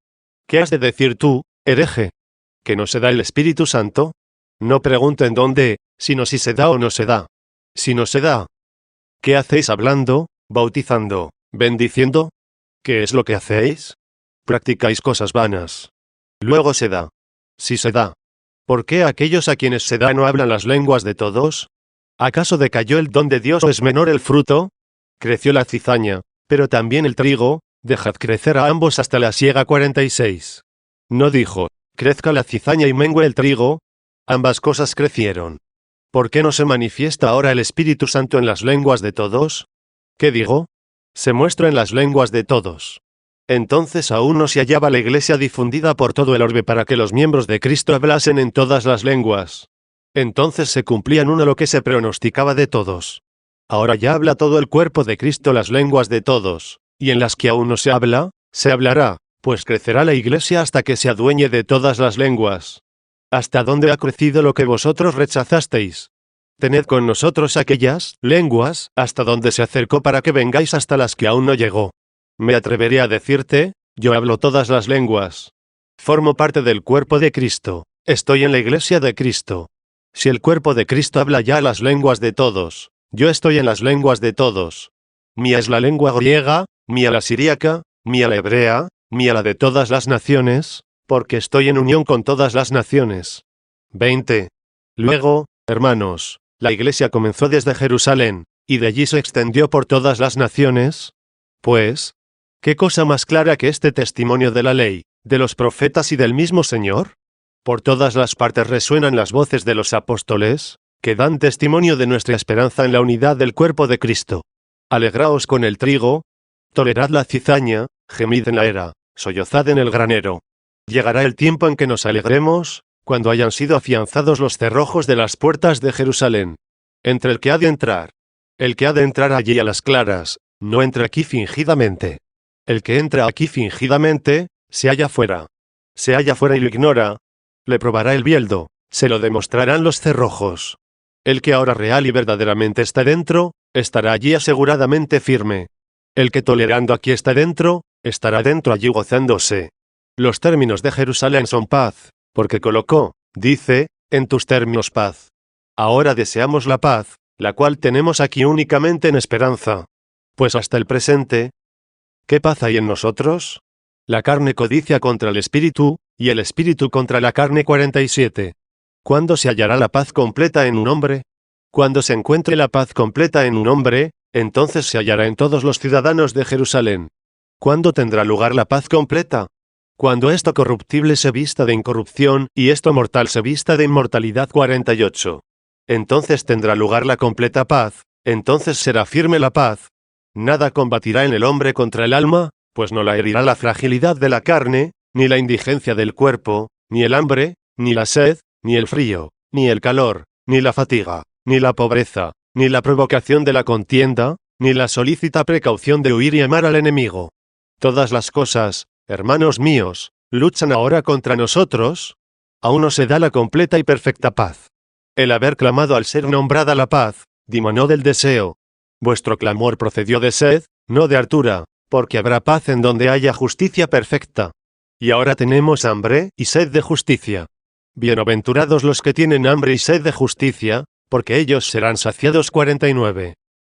¿qué has de decir tú, hereje? ¿Que no se da el Espíritu Santo? No pregunten dónde, sino si se da o no se da. Si no se da, ¿qué hacéis hablando, bautizando, bendiciendo? ¿Qué es lo que hacéis? Practicáis cosas vanas. Luego se da. Si se da, ¿por qué aquellos a quienes se da no hablan las lenguas de todos? ¿Acaso decayó el don de Dios o es menor el fruto? Creció la cizaña, pero también el trigo, dejad crecer a ambos hasta la siega. 46. No dijo, crezca la cizaña y mengue el trigo. Ambas cosas crecieron. ¿Por qué no se manifiesta ahora el Espíritu Santo en las lenguas de todos? ¿Qué digo? Se muestra en las lenguas de todos. Entonces aún no se hallaba la iglesia difundida por todo el orbe para que los miembros de Cristo hablasen en todas las lenguas. Entonces se cumplía en uno lo que se pronosticaba de todos. Ahora ya habla todo el cuerpo de Cristo las lenguas de todos, y en las que aún no se habla, se hablará, pues crecerá la iglesia hasta que se adueñe de todas las lenguas. ¿Hasta dónde ha crecido lo que vosotros rechazasteis? Tened con nosotros aquellas lenguas, hasta donde se acercó para que vengáis hasta las que aún no llegó. Me atreveré a decirte, yo hablo todas las lenguas. Formo parte del cuerpo de Cristo, estoy en la iglesia de Cristo. Si el cuerpo de Cristo habla ya las lenguas de todos, yo estoy en las lenguas de todos. Mía es la lengua griega, mía la siríaca, mía la hebrea, mía la de todas las naciones, porque estoy en unión con todas las naciones. 20. Luego, hermanos, la iglesia comenzó desde Jerusalén, y de allí se extendió por todas las naciones. Pues, ¿qué cosa más clara que este testimonio de la ley, de los profetas y del mismo Señor? Por todas las partes resuenan las voces de los apóstoles, que dan testimonio de nuestra esperanza en la unidad del cuerpo de Cristo. Alegraos con el trigo, tolerad la cizaña, gemid en la era, sollozad en el granero. Llegará el tiempo en que nos alegremos, cuando hayan sido afianzados los cerrojos de las puertas de Jerusalén. Entre el que ha de entrar. El que ha de entrar allí a las claras, no entra aquí fingidamente. El que entra aquí fingidamente, se halla fuera. Se halla fuera y lo ignora. Le probará el bieldo, se lo demostrarán los cerrojos. El que ahora real y verdaderamente está dentro, estará allí aseguradamente firme. El que tolerando aquí está dentro, estará dentro allí gozándose. Los términos de Jerusalén son paz, porque colocó, dice, en tus términos paz. Ahora deseamos la paz, la cual tenemos aquí únicamente en esperanza. Pues hasta el presente, ¿qué paz hay en nosotros? La carne codicia contra el espíritu, y el espíritu contra la carne. 47. ¿Cuándo se hallará la paz completa en un hombre? Cuando se encuentre la paz completa en un hombre, entonces se hallará en todos los ciudadanos de Jerusalén. ¿Cuándo tendrá lugar la paz completa? Cuando esto corruptible se vista de incorrupción, y esto mortal se vista de inmortalidad. 48. Entonces tendrá lugar la completa paz, entonces será firme la paz. Nada combatirá en el hombre contra el alma, pues no la herirá la fragilidad de la carne, ni la indigencia del cuerpo, ni el hambre, ni la sed, ni el frío, ni el calor, ni la fatiga, ni la pobreza, ni la provocación de la contienda, ni la solícita precaución de huir y amar al enemigo. Todas las cosas, hermanos míos, luchan ahora contra nosotros. Aún no se da la completa y perfecta paz. El haber clamado al ser nombrada la paz, dimanó del deseo. Vuestro clamor procedió de sed, no de hartura, porque habrá paz en donde haya justicia perfecta. Y ahora tenemos hambre y sed de justicia. Bienaventurados los que tienen hambre y sed de justicia, porque ellos serán saciados. 49.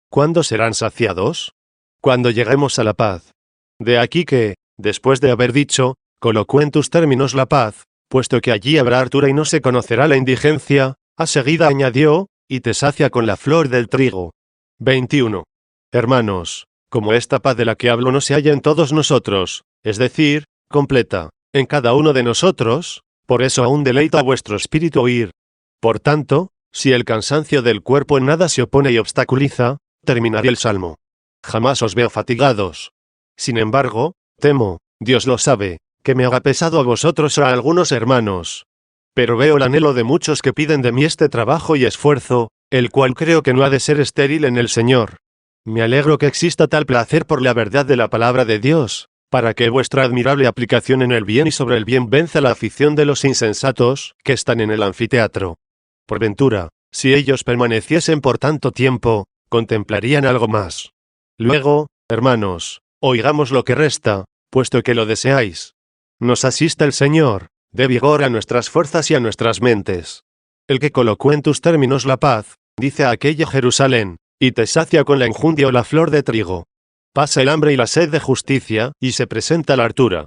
¿Cuándo serán saciados? Cuando lleguemos a la paz. De aquí que, después de haber dicho, colocó en tus términos la paz, puesto que allí habrá hartura y no se conocerá la indigencia, a seguida añadió, y te sacia con la flor del trigo. 21. Hermanos, como esta paz de la que hablo no se halla en todos nosotros, es decir, completa, en cada uno de nosotros, por eso aún deleita a vuestro espíritu oír. Por tanto, si el cansancio del cuerpo en nada se opone y obstaculiza, terminaré el salmo. Jamás os veo fatigados. Sin embargo, temo, Dios lo sabe, que me haga pesado a vosotros o a algunos hermanos. Pero veo el anhelo de muchos que piden de mí este trabajo y esfuerzo, el cual creo que no ha de ser estéril en el Señor. Me alegro que exista tal placer por la verdad de la palabra de Dios, para que vuestra admirable aplicación en el bien y sobre el bien venza la afición de los insensatos, que están en el anfiteatro. Por ventura, si ellos permaneciesen por tanto tiempo, contemplarían algo más. Luego, hermanos, oigamos lo que resta, puesto que lo deseáis. Nos asista el Señor, dé vigor a nuestras fuerzas y a nuestras mentes. El que colocó en tus términos la paz, dice a aquella Jerusalén, y te sacia con la enjundia o la flor de trigo. Pasa el hambre y la sed de justicia, y se presenta la hartura.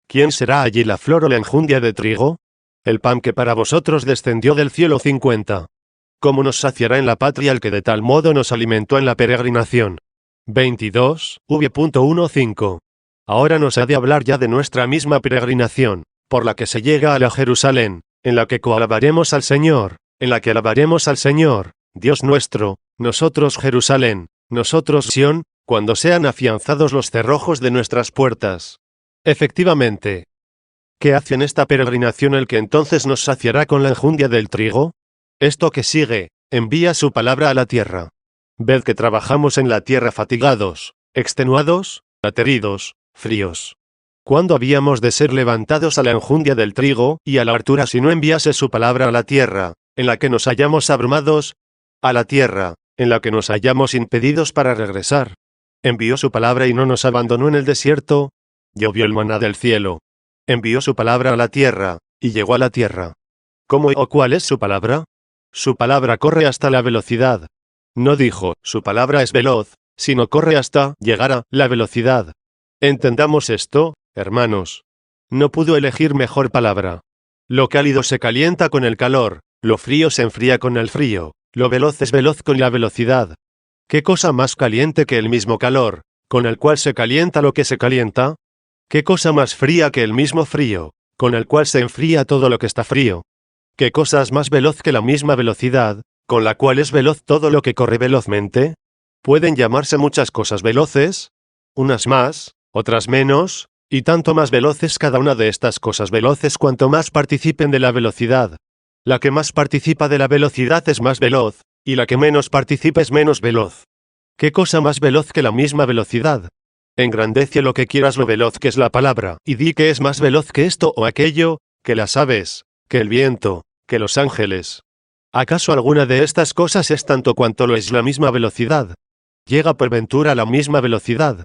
¿Quién será allí la flor o la enjundia de trigo? El pan que para vosotros descendió del cielo. 50. ¿Cómo nos saciará en la patria el que de tal modo nos alimentó en la peregrinación? 22, v.15. Ahora nos ha de hablar ya de nuestra misma peregrinación, por la que se llega a la Jerusalén, en la que coalabaremos al Señor, en la que alabaremos al Señor, Dios nuestro, nosotros Jerusalén, nosotros Sión, cuando sean afianzados los cerrojos de nuestras puertas. Efectivamente. ¿Qué hace en esta peregrinación el que entonces nos saciará con la enjundia del trigo? Esto que sigue, envía su palabra a la tierra. Ved que trabajamos en la tierra fatigados, extenuados, ateridos, fríos. ¿Cuándo habíamos de ser levantados a la enjundia del trigo y a la hartura si no enviase su palabra a la tierra, en la que nos hallamos abrumados? A la tierra, en la que nos hallamos impedidos para regresar. Envió su palabra y no nos abandonó en el desierto. Llovió el maná del cielo. Envió su palabra a la tierra, y llegó a la tierra. ¿Cómo o cuál es su palabra? Su palabra corre hasta la velocidad. No dijo, su palabra es veloz, sino corre hasta llegar a la velocidad. Entendamos esto, hermanos. No pudo elegir mejor palabra. Lo cálido se calienta con el calor, lo frío se enfría con el frío, lo veloz es veloz con la velocidad. ¿Qué cosa más caliente que el mismo calor, con el cual se calienta lo que se calienta? ¿Qué cosa más fría que el mismo frío, con el cual se enfría todo lo que está frío? ¿Qué cosa es más veloz que la misma velocidad, con la cual es veloz todo lo que corre velozmente? ¿Pueden llamarse muchas cosas veloces? Unas más, otras menos, y tanto más veloces cada una de estas cosas veloces cuanto más participen de la velocidad. La que más participa de la velocidad es más veloz, y la que menos participa es menos veloz. ¿Qué cosa más veloz que la misma velocidad? Engrandece lo que quieras lo veloz que es la palabra, y di que es más veloz que esto o aquello, que las aves, que el viento, que los ángeles. ¿Acaso alguna de estas cosas es tanto cuanto lo es la misma velocidad? ¿Llega por ventura a la misma velocidad?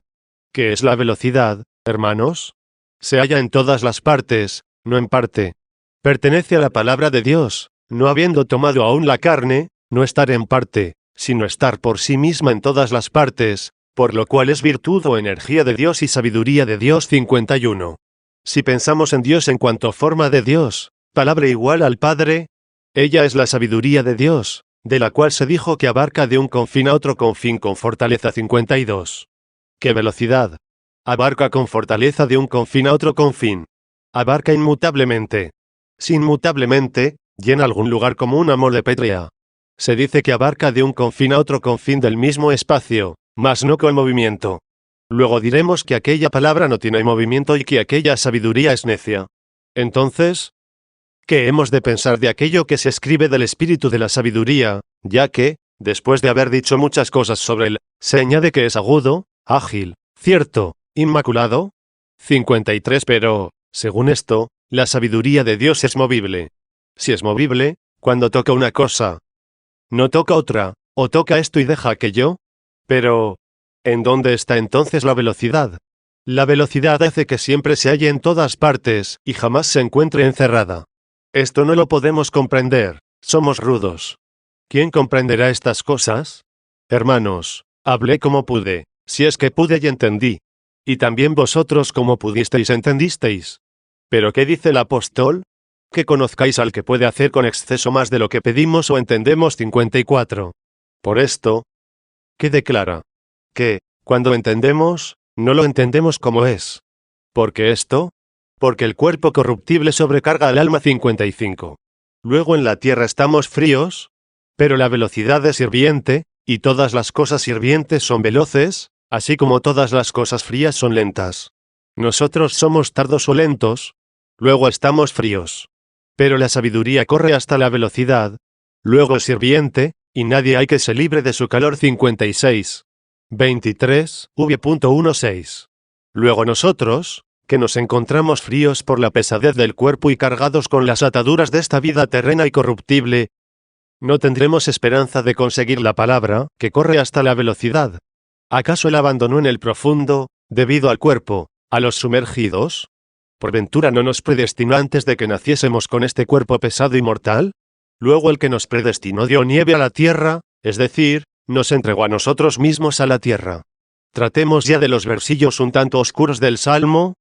¿Qué es la velocidad, hermanos? Se halla en todas las partes, no en parte. Pertenece a la palabra de Dios, no habiendo tomado aún la carne, no estar en parte, sino estar por sí misma en todas las partes, por lo cual es virtud o energía de Dios y sabiduría de Dios. 51. Si pensamos en Dios en cuanto forma de Dios, palabra igual al Padre, ella es la sabiduría de Dios, de la cual se dijo que abarca de un confín a otro confín con fortaleza. 52. ¿Qué velocidad? Abarca con fortaleza de un confín a otro confín. Abarca inmutablemente. Si inmutablemente, llena algún lugar como una mole pétrea. Se dice que abarca de un confín a otro confín del mismo espacio, mas no con movimiento. Luego diremos que aquella palabra no tiene movimiento y que aquella sabiduría es necia. Entonces, ¿qué hemos de pensar de aquello que se escribe del espíritu de la sabiduría, ya que, después de haber dicho muchas cosas sobre él, se añade que es agudo, ágil, cierto, inmaculado? 53. Pero, según esto, la sabiduría de Dios es movible. Si es movible, cuando toca una cosa, no toca otra, o toca esto y deja aquello. Pero, ¿en dónde está entonces la velocidad? La velocidad hace que siempre se halle en todas partes, y jamás se encuentre encerrada. Esto no lo podemos comprender, somos rudos. ¿Quién comprenderá estas cosas? Hermanos, hablé como pude, si es que pude y entendí. Y también vosotros como pudisteis entendisteis. ¿Pero qué dice el apóstol? Que conozcáis al que puede hacer con exceso más de lo que pedimos o entendemos. 54. Por esto, ¿qué declara? Que, cuando entendemos, no lo entendemos como es. ¿Por qué esto? Porque el cuerpo corruptible sobrecarga al alma. 55. Luego en la tierra estamos fríos, pero la velocidad es hirviente, y todas las cosas hirvientes son veloces, así como todas las cosas frías son lentas. Nosotros somos tardos o lentos, luego estamos fríos. Pero la sabiduría corre hasta la velocidad, luego es hirviente, y nadie hay que se libre de su calor. 56. 23, v.16. Luego nosotros, que nos encontramos fríos por la pesadez del cuerpo y cargados con las ataduras de esta vida terrena y corruptible, no tendremos esperanza de conseguir la palabra, que corre hasta la velocidad. ¿Acaso él abandonó en el profundo, debido al cuerpo, a los sumergidos? ¿Por ventura no nos predestinó antes de que naciésemos con este cuerpo pesado y mortal? Luego el que nos predestinó dio nieve a la tierra, es decir, nos entregó a nosotros mismos a la tierra. Tratemos ya de los versillos un tanto oscuros del Salmo.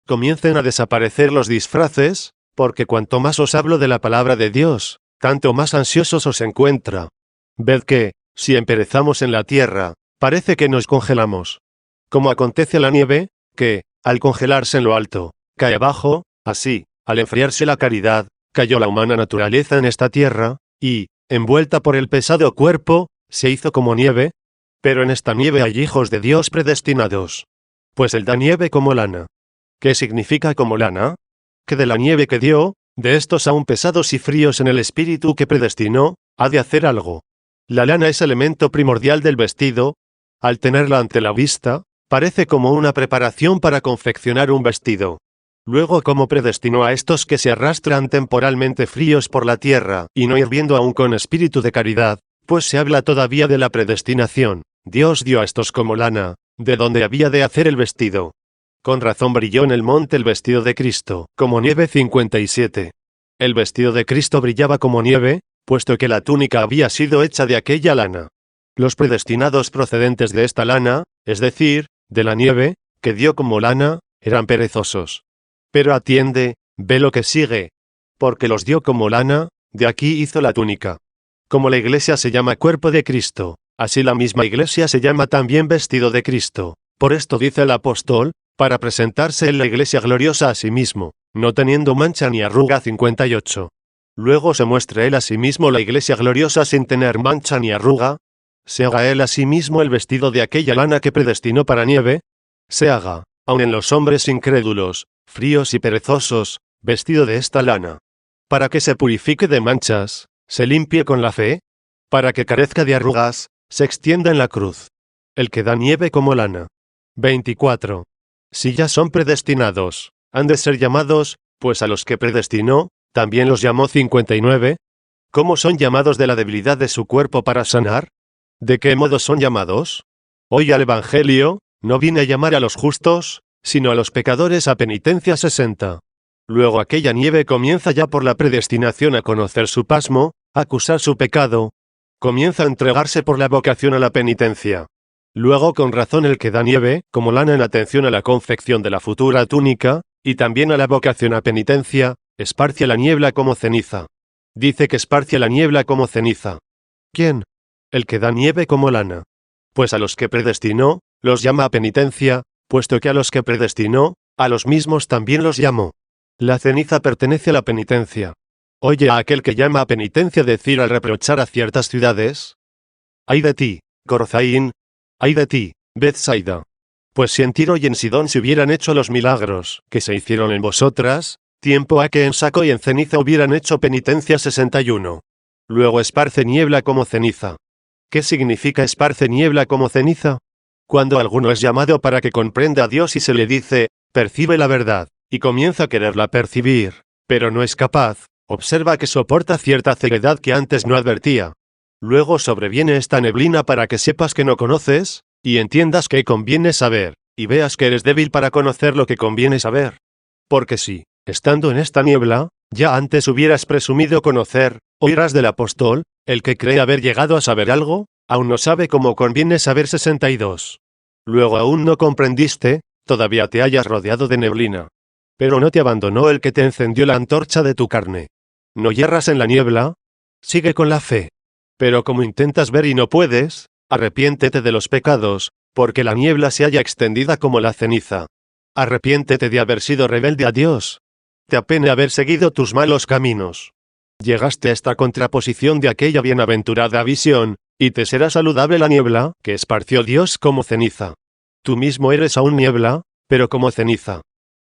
Comiencen a desaparecer los disfraces, porque cuanto más os hablo de la palabra de Dios, tanto más ansiosos os encuentra. Ved que, si emperezamos en la tierra, parece que nos congelamos. Como acontece a la nieve, que, al congelarse en lo alto, cae abajo, así, al enfriarse la caridad, cayó la humana naturaleza en esta tierra, y, envuelta por el pesado cuerpo, se hizo como nieve. Pero en esta nieve hay hijos de Dios predestinados. Pues él da nieve como lana. ¿Qué significa como lana? Que de la nieve que dio, de estos aún pesados y fríos en el espíritu que predestinó, ha de hacer algo. La lana es elemento primordial del vestido. Al tenerla ante la vista, parece como una preparación para confeccionar un vestido. Luego, como predestinó a estos que se arrastran temporalmente fríos por la tierra, y no hirviendo aún con espíritu de caridad, pues se habla todavía de la predestinación, Dios dio a estos como lana, de donde había de hacer el vestido. Con razón brilló en el monte el vestido de Cristo, como nieve. 57. El vestido de Cristo brillaba como nieve, puesto que la túnica había sido hecha de aquella lana. Los predestinados procedentes de esta lana, es decir, de la nieve, que dio como lana, eran perezosos. Pero atiende, ve lo que sigue. Porque los dio como lana, de aquí hizo la túnica. Como la iglesia se llama cuerpo de Cristo, así la misma iglesia se llama también vestido de Cristo. Por esto dice el apóstol, para presentarse en la iglesia gloriosa a sí mismo, no teniendo mancha ni arruga. 58. Luego se muestre él a sí mismo la iglesia gloriosa sin tener mancha ni arruga. Se haga él a sí mismo el vestido de aquella lana que predestinó para nieve. Se haga, aun en los hombres incrédulos, fríos y perezosos, vestido de esta lana. Para que se purifique de manchas, se limpie con la fe, para que carezca de arrugas, se extienda en la cruz. El que da nieve como lana. 24. Si ya son predestinados, han de ser llamados, pues a los que predestinó, también los llamó. 59. ¿Cómo son llamados de la debilidad de su cuerpo para sanar? ¿De qué modo son llamados? Hoy al Evangelio, no vine a llamar a los justos, sino a los pecadores a penitencia. 60. Luego aquella nieve comienza ya por la predestinación a conocer su pasmo, a acusar su pecado. Comienza a entregarse por la vocación a la penitencia. Luego con razón el que da nieve, como lana en atención a la confección de la futura túnica, y también a la vocación a penitencia, esparcia la niebla como ceniza. Dice que esparcia la niebla como ceniza. ¿Quién? El que da nieve como lana. Pues a los que predestinó, los llama a penitencia, puesto que a los que predestinó, a los mismos también los llamó. La ceniza pertenece a la penitencia. Oye a aquel que llama a penitencia decir al reprochar a ciertas ciudades: ¡ay de ti, Corozaín! ¡Ay de ti, Bethsaida! Pues si en Tiro y en Sidón se hubieran hecho los milagros que se hicieron en vosotras, tiempo ha que en saco y en ceniza hubieran hecho penitencia. 61. Luego esparce niebla como ceniza. ¿Qué significa esparce niebla como ceniza? Cuando alguno es llamado para que comprenda a Dios y se le dice, percibe la verdad, y comienza a quererla percibir, pero no es capaz, observa que soporta cierta ceguedad que antes no advertía. Luego sobreviene esta neblina para que sepas que no conoces, y entiendas que conviene saber, y veas que eres débil para conocer lo que conviene saber. Porque si, estando en esta niebla, Ya antes hubieras presumido conocer, oirás del apóstol, el que cree haber llegado a saber algo, aún no sabe cómo conviene saber 62. Luego aún no comprendiste, todavía te hayas rodeado de neblina. Pero no te abandonó el que te encendió la antorcha de tu carne. ¿No yerras en la niebla? Sigue con la fe. Pero como intentas ver y no puedes, arrepiéntete de los pecados, porque la niebla se halla extendida como la ceniza. Arrepiéntete de haber sido rebelde a Dios. Te apene haber seguido tus malos caminos. Llegaste a esta contraposición de aquella bienaventurada visión, y te será saludable la niebla que esparció Dios como ceniza. Tú mismo eres aún niebla, pero como ceniza.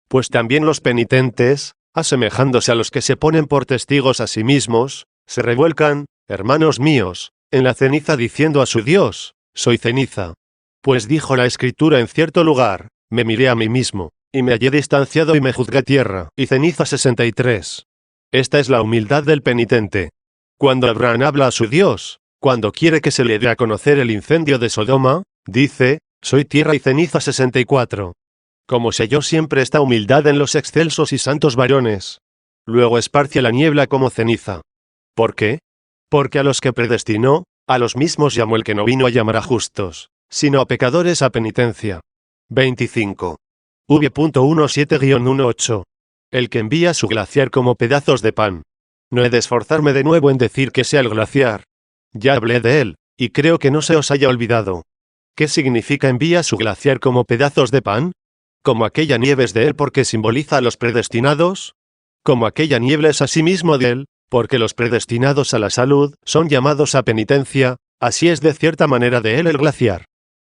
Pues también los penitentes, asemejándose a los que se ponen por testigos a sí mismos, se revuelcan, hermanos míos, en la ceniza diciendo a su Dios, soy ceniza. Pues dijo la Escritura en cierto lugar, me miré a mí mismo, y me hallé distanciado y me juzgué tierra, y ceniza 63. Esta es la humildad del penitente. Cuando Abraham habla a su Dios, cuando quiere que se le dé a conocer el incendio de Sodoma, dice, soy tierra y ceniza 64. Como selló siempre esta humildad en los excelsos y santos varones. Luego esparcia la niebla como ceniza. ¿Por qué? Porque a los que predestinó, a los mismos llamó el que no vino a llamar a justos, sino a pecadores a penitencia. 25. V.17-18. El que envía su glaciar como pedazos de pan. No he de esforzarme de nuevo en decir que sea el glaciar. Ya hablé de él, y creo que no se os haya olvidado. ¿Qué significa envía su glaciar como pedazos de pan? ¿Como aquella nieve es de él porque simboliza a los predestinados? ¿Como aquella niebla es asimismo de él, porque los predestinados a la salud son llamados a penitencia, así es de cierta manera de él el glaciar?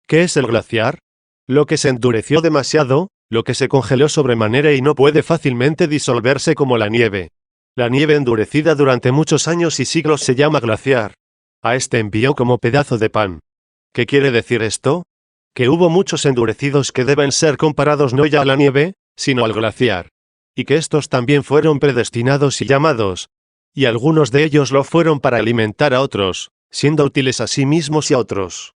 ¿Qué es el glaciar? Lo que se endureció demasiado, lo que se congeló sobremanera y no puede fácilmente disolverse como la nieve. La nieve endurecida durante muchos años y siglos se llama glaciar. A este envió como pedazo de pan. ¿Qué quiere decir esto? Que hubo muchos endurecidos que deben ser comparados no ya a la nieve, sino al glaciar. Y que estos también fueron predestinados y llamados. Y algunos de ellos lo fueron para alimentar a otros, siendo útiles a sí mismos y a otros.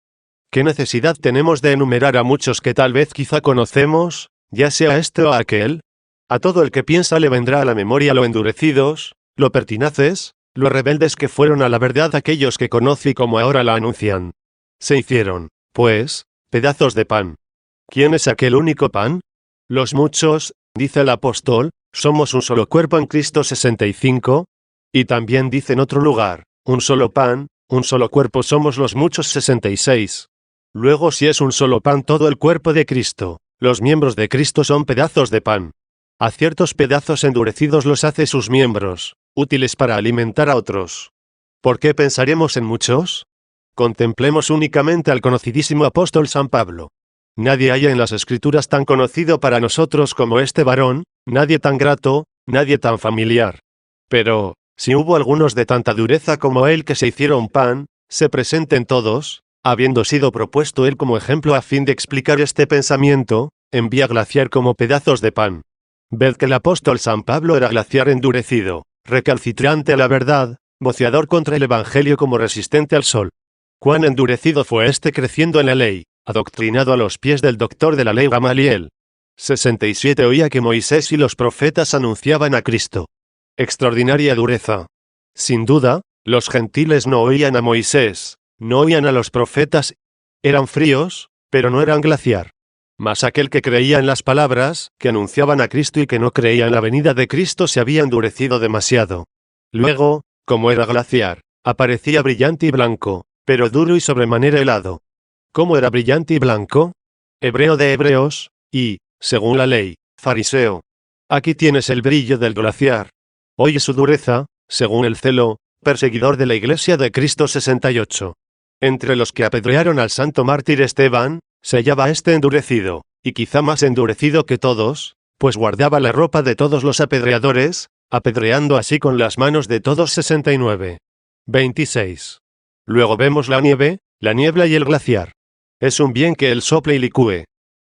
¿Qué necesidad tenemos de enumerar a muchos que tal vez quizá conocemos, ya sea este o aquel? A todo el que piensa le vendrá a la memoria lo endurecidos, lo pertinaces, lo rebeldes que fueron a la verdad aquellos que conocí como ahora la anuncian. Se hicieron, pues, pedazos de pan. ¿Quién es aquel único pan? Los muchos, dice el apóstol, somos un solo cuerpo en Cristo 65. Y también dice en otro lugar, un solo pan, un solo cuerpo somos los muchos 66. Luego si es un solo pan todo el cuerpo de Cristo, los miembros de Cristo son pedazos de pan. A ciertos pedazos endurecidos los hace sus miembros, útiles para alimentar a otros. ¿Por qué pensaremos en muchos? Contemplemos únicamente al conocidísimo apóstol San Pablo. Nadie hay en las Escrituras tan conocido para nosotros como este varón, nadie tan grato, nadie tan familiar. Pero, si hubo algunos de tanta dureza como él que se hicieron pan, se presenten todos, habiendo sido propuesto él como ejemplo a fin de explicar este pensamiento, envía glaciar como pedazos de pan. Ved que el apóstol San Pablo era glaciar endurecido, recalcitrante a la verdad, voceador contra el evangelio como resistente al sol. Cuán endurecido fue este creciendo en la ley, adoctrinado a los pies del doctor de la ley Gamaliel. 67 Oía que Moisés y los profetas anunciaban a Cristo. Extraordinaria dureza. Sin duda, los gentiles no oían a Moisés, no oían a los profetas. Eran fríos, pero no eran glaciar. Mas aquel que creía en las palabras, que anunciaban a Cristo y que no creía en la venida de Cristo se había endurecido demasiado. Luego, como era glaciar, aparecía brillante y blanco, pero duro y sobremanera helado. ¿Cómo era brillante y blanco? Hebreo de hebreos, y, según la ley, fariseo. Aquí tienes el brillo del glaciar. Oye su dureza, según el celo, perseguidor de la Iglesia de Cristo 68. Entre los que apedrearon al santo mártir Esteban, se hallaba este endurecido, y quizá más endurecido que todos, pues guardaba la ropa de todos los apedreadores, apedreando así con las manos de todos 69. 26. Luego vemos la nieve, la niebla y el glaciar. Es un bien que él sople y licúe.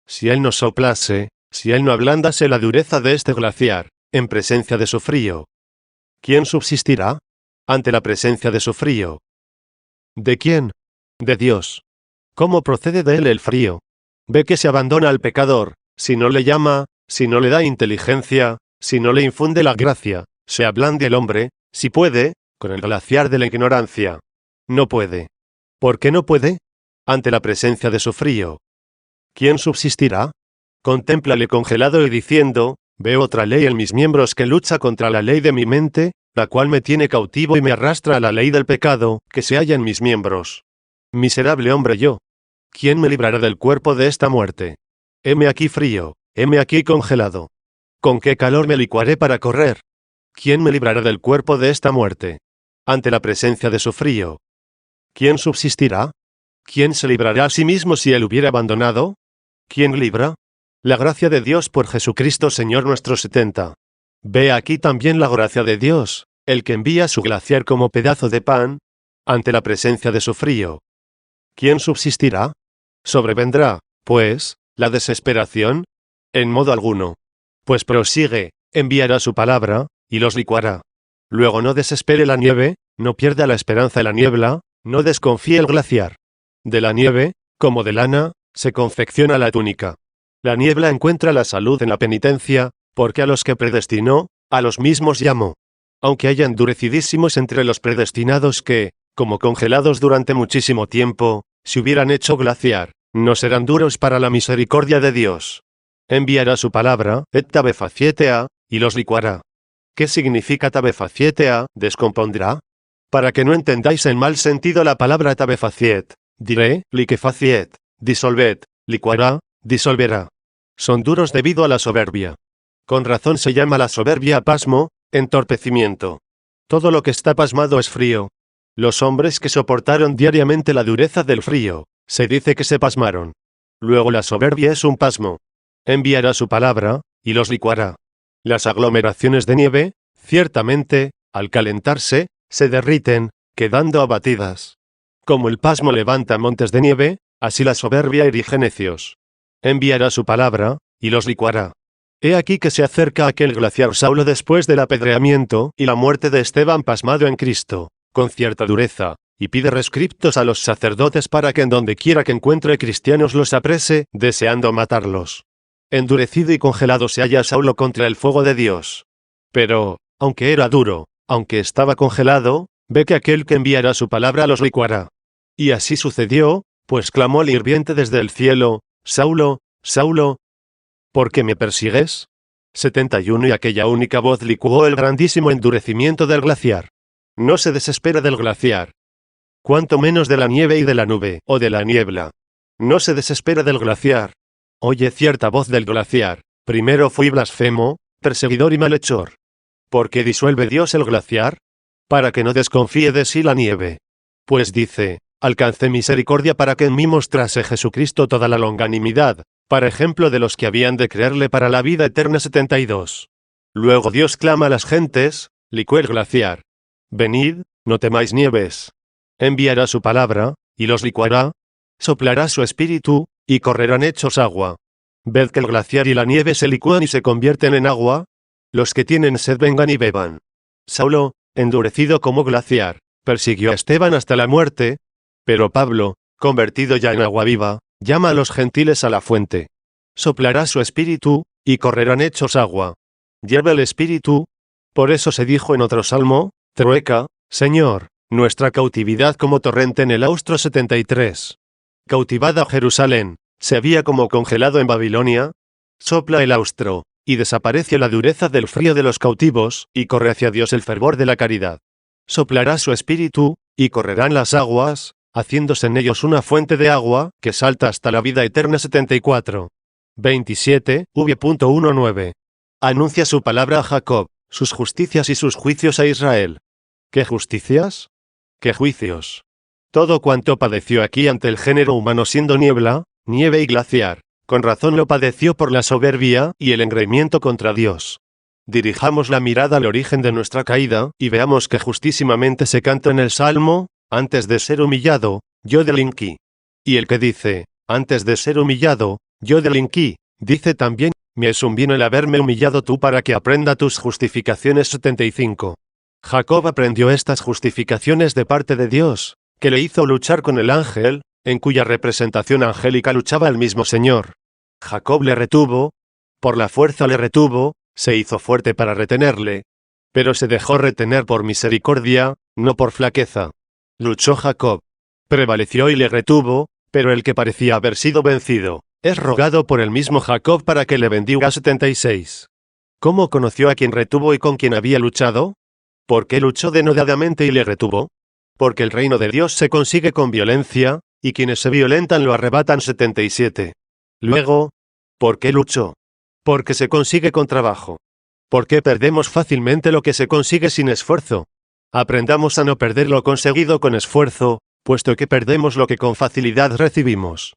Si él no soplase, si él no ablandase la dureza de este glaciar, en presencia de su frío, ¿quién subsistirá? Ante la presencia de su frío. ¿De quién? De Dios. ¿Cómo procede de él el frío? Ve que se abandona al pecador, si no le llama, si no le da inteligencia, si no le infunde la gracia, Se ablande el hombre, si puede, con el glaciar de la ignorancia. No puede. ¿Por qué no puede? Ante la presencia de su frío. ¿Quién subsistirá? Contémplale congelado y diciendo, veo otra ley en mis miembros que lucha contra la ley de mi mente, la cual me tiene cautivo y me arrastra a la ley del pecado, que se halla en mis miembros. Miserable hombre yo. ¿Quién me librará del cuerpo de esta muerte? Heme aquí frío, heme aquí congelado. ¿Con qué calor me licuaré para correr? ¿Quién me librará del cuerpo de esta muerte? Ante la presencia de su frío. ¿Quién subsistirá? ¿Quién se librará a sí mismo si él hubiera abandonado? ¿Quién libra? La gracia de Dios por Jesucristo Señor nuestro 70. Ve aquí también la gracia de Dios, el que envía su glaciar como pedazo de pan, ante la presencia de su frío. ¿Quién subsistirá? Sobrevendrá, pues, la desesperación? En modo alguno. Pues prosigue, enviará su palabra, y los licuará. Luego no desespere la nieve, no pierda la esperanza la niebla, no desconfíe el glaciar. De la nieve, como de lana, se confecciona la túnica. La niebla encuentra la salud en la penitencia, porque a los que predestinó, a los mismos llamó. Aunque haya endurecidísimos entre los predestinados que, como congelados durante muchísimo tiempo, se hubieran hecho glaciar, no serán duros para la misericordia de Dios. Enviará su palabra, et tabefacietea, y los licuará. ¿Qué significa tabefacietea? ¿Descompondrá? Para que no entendáis en mal sentido la palabra tabefaciet, diré, liquefaciet, disolvet, licuará, disolverá. Son duros debido a la soberbia. Con razón se llama la soberbia pasmo, entorpecimiento. Todo lo que está pasmado es frío. Los hombres que soportaron diariamente la dureza del frío, se dice que se pasmaron. Luego la soberbia es un pasmo. Enviará su palabra, y los licuará. Las aglomeraciones de nieve, ciertamente, al calentarse, se derriten, quedando abatidas. Como el pasmo levanta montes de nieve, así la soberbia erige necios. Enviará su palabra, y los licuará. He aquí que se acerca aquel glaciar Saulo después del apedreamiento y la muerte de Esteban pasmado en Cristo, con cierta dureza, y pide rescriptos a los sacerdotes para que en donde quiera que encuentre cristianos los aprese, deseando matarlos. Endurecido y congelado se halla Saulo contra el fuego de Dios. Pero, aunque era duro, aunque estaba congelado, ve que aquel que enviará su palabra los licuará. Y así sucedió, pues clamó el hirviente desde el cielo, Saulo, Saulo, ¿por qué me persigues? 71 Y aquella única voz licuó el grandísimo endurecimiento del glaciar. No se desespera del glaciar. Cuanto menos de la nieve y de la nube, o de la niebla. No se desespera del glaciar. Oye cierta voz del glaciar, primero fui blasfemo, perseguidor y malhechor. ¿Por qué disuelve Dios el glaciar? Para que no desconfíe de sí la nieve. Pues dice, alcancé misericordia para que en mí mostrase Jesucristo toda la longanimidad, para ejemplo de los que habían de creerle para la vida eterna 72. Luego Dios clama a las gentes, licuó el glaciar. Venid, no temáis nieves. Enviará su palabra, y los licuará. Soplará su espíritu, y correrán hechos agua. Ved que el glaciar y la nieve se licúan y se convierten en agua. Los que tienen sed vengan y beban. Saulo, endurecido como glaciar, persiguió a Esteban hasta la muerte. Pero Pablo, convertido ya en agua viva, llama a los gentiles a la fuente. Soplará su espíritu, y correrán hechos agua. Lleva el espíritu. Por eso se dijo en otro salmo, trueca, Señor, nuestra cautividad como torrente en el austro 73. Cautivada Jerusalén, se había como congelado en Babilonia. Sopla el austro, y desaparece la dureza del frío de los cautivos, y corre hacia Dios el fervor de la caridad. Soplará su espíritu, y correrán las aguas, haciéndose en ellos una fuente de agua, que salta hasta la vida eterna 74. 27, v.19. Anuncia su palabra a Jacob, sus justicias y sus juicios a Israel. ¿Qué justicias? ¿Qué juicios? Todo cuanto padeció aquí ante el género humano siendo niebla, nieve y glaciar, con razón lo padeció por la soberbia y el engreimiento contra Dios. Dirijamos la mirada al origen de nuestra caída, y veamos que justísimamente se canta en el Salmo, antes de ser humillado, yo delinquí. Y el que dice, antes de ser humillado, yo delinquí, dice también, me es un bien el haberme humillado tú para que aprenda tus justificaciones 75. Jacob aprendió estas justificaciones de parte de Dios, que le hizo luchar con el ángel, en cuya representación angélica luchaba el mismo Señor. Jacob le retuvo, por la fuerza le retuvo, se hizo fuerte para retenerle. Pero se dejó retener por misericordia, no por flaqueza. Luchó Jacob. Prevaleció y le retuvo, pero el que parecía haber sido vencido, es rogado por el mismo Jacob para que le bendiga. 76. ¿Cómo conoció a quien retuvo y con quien había luchado? ¿Por qué luchó denodadamente y le retuvo? Porque el reino de Dios se consigue con violencia, y quienes se violentan lo arrebatan. 77. Luego, ¿por qué luchó? Porque se consigue con trabajo. ¿Por qué perdemos fácilmente lo que se consigue sin esfuerzo? Aprendamos a no perder lo conseguido con esfuerzo, puesto que perdemos lo que con facilidad recibimos.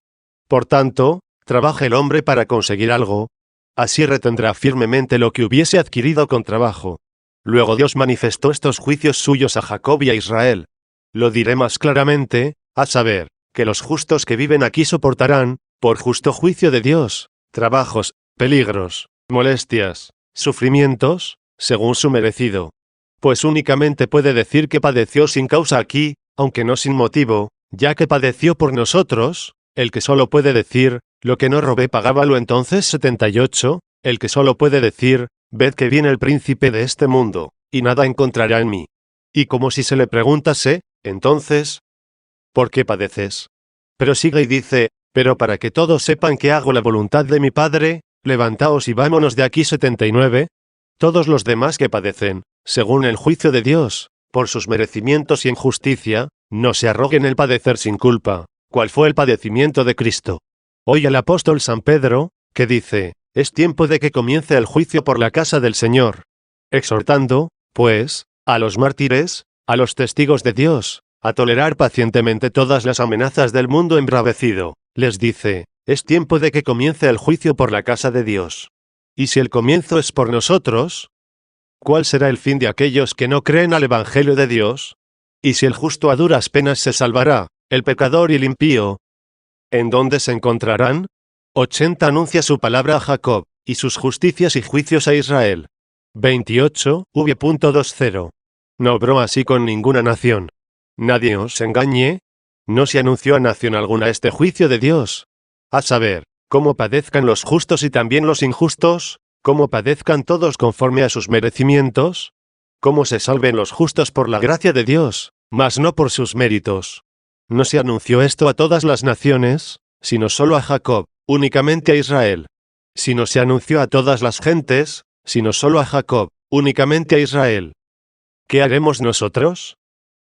Por tanto, trabaja el hombre para conseguir algo. Así retendrá firmemente lo que hubiese adquirido con trabajo. Luego Dios manifestó estos juicios suyos a Jacob y a Israel. Lo diré más claramente, a saber, que los justos que viven aquí soportarán, por justo juicio de Dios, trabajos, peligros, molestias, sufrimientos, según su merecido. Pues únicamente puede decir que padeció sin causa aquí, aunque no sin motivo, ya que padeció por nosotros. El que solo puede decir, lo que no robé pagábalo. Entonces 78, el que solo puede decir, ved que viene el príncipe de este mundo, y nada encontrará en mí. Y como si se le preguntase, entonces, ¿por qué padeces? Pero sigue y dice, pero para que todos sepan que hago la voluntad de mi Padre, levantaos y vámonos de aquí. 79. Todos los demás que padecen, según el juicio de Dios, por sus merecimientos y injusticia, no se arroguen el padecer sin culpa, cual fue el padecimiento de Cristo. Hoy el apóstol San Pedro, que dice, es tiempo de que comience el juicio por la casa del Señor. Exhortando, pues, a los mártires, a los testigos de Dios, a tolerar pacientemente todas las amenazas del mundo embravecido, les dice, es tiempo de que comience el juicio por la casa de Dios. Y si el comienzo es por nosotros, ¿cuál será el fin de aquellos que no creen al Evangelio de Dios? Y si el justo a duras penas se salvará, el pecador y el impío, ¿en dónde se encontrarán? 80 anuncia su palabra a Jacob, y sus justicias y juicios a Israel. 28, v.20. No obró así con ninguna nación. Nadie os engañe. No se anunció a nación alguna este juicio de Dios. A saber, cómo padezcan los justos y también los injustos, cómo padezcan todos conforme a sus merecimientos, cómo se salven los justos por la gracia de Dios, mas no por sus méritos. No se anunció esto a todas las naciones, sino solo a Jacob, únicamente a Israel. Sino se anunció a todas las gentes, sino solo a Jacob, únicamente a Israel. ¿Qué haremos nosotros?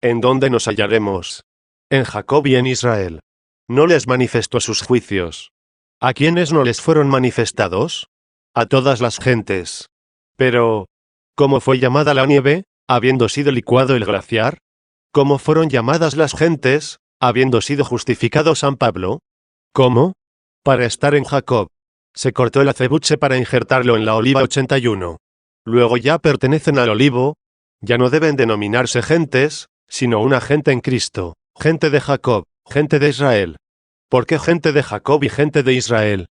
¿En dónde nos hallaremos? En Jacob y en Israel. No les manifestó sus juicios. ¿A quiénes no les fueron manifestados? A todas las gentes. Pero, ¿cómo fue llamada la nieve, habiendo sido licuado el glaciar? ¿Cómo fueron llamadas las gentes, habiendo sido justificado San Pablo? ¿Cómo? Para estar en Jacob. Se cortó el acebuche para injertarlo en la oliva. 81. Luego ya pertenecen al olivo. Ya no deben denominarse gentes, sino una gente en Cristo, gente de Jacob, gente de Israel. ¿Por qué gente de Jacob y gente de Israel?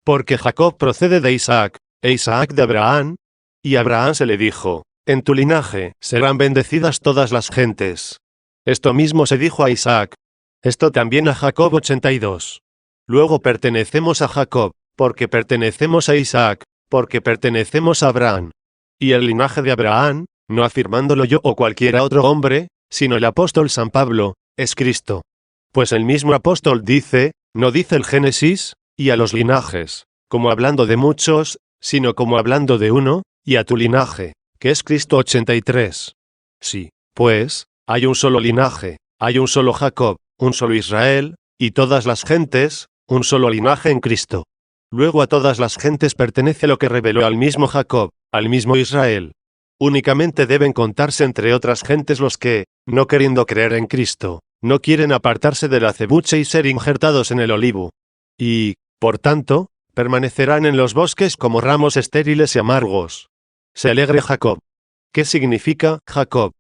Porque Jacob procede de Isaac, e Isaac de Abraham, y a Abraham se le dijo, en tu linaje serán bendecidas todas las gentes. Esto mismo se dijo a Isaac. Esto también a Jacob. 82. Luego pertenecemos a Jacob, porque pertenecemos a Isaac, porque pertenecemos a Abraham. Y el linaje de Abraham, no afirmándolo yo o cualquiera otro hombre, sino el apóstol San Pablo, es Cristo. Pues el mismo apóstol dice, no dice el Génesis, y a los linajes, como hablando de muchos, sino como hablando de uno, y a tu linaje, que es Cristo. 83. Sí, pues, hay un solo linaje, hay un solo Jacob, un solo Israel, y todas las gentes, un solo linaje en Cristo. Luego a todas las gentes pertenece lo que reveló al mismo Jacob, al mismo Israel. Únicamente deben contarse entre otras gentes los que, no queriendo creer en Cristo, no quieren apartarse del acebuche y ser injertados en el olivo. Y, por tanto, permanecerán en los bosques como ramos estériles y amargos. Se alegre Jacob. ¿Qué significa Jacob?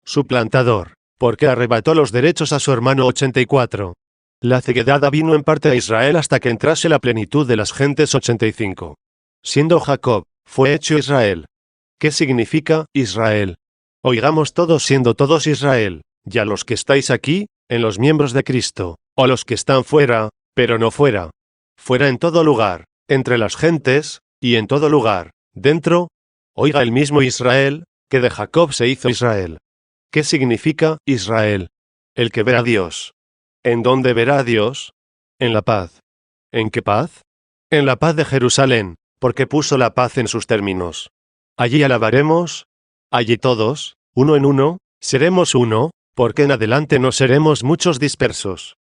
Su plantador, porque arrebató los derechos a su hermano. 84. La ceguedad vino en parte a Israel hasta que entrase la plenitud de las gentes. 85. Siendo Jacob, fue hecho Israel. ¿Qué significa Israel? Oigamos todos siendo todos Israel, ya los que estáis aquí, en los miembros de Cristo, o los que están fuera, pero no fuera. Fuera en todo lugar, entre las gentes, y en todo lugar, dentro. Oiga el mismo Israel, que de Jacob se hizo Israel. ¿Qué significa Israel? El que verá a Dios. ¿En dónde verá a Dios? En la paz. ¿En qué paz? En la paz de Jerusalén, porque puso la paz en sus términos. Allí alabaremos, allí todos, uno en uno, seremos uno, porque en adelante no seremos muchos dispersos.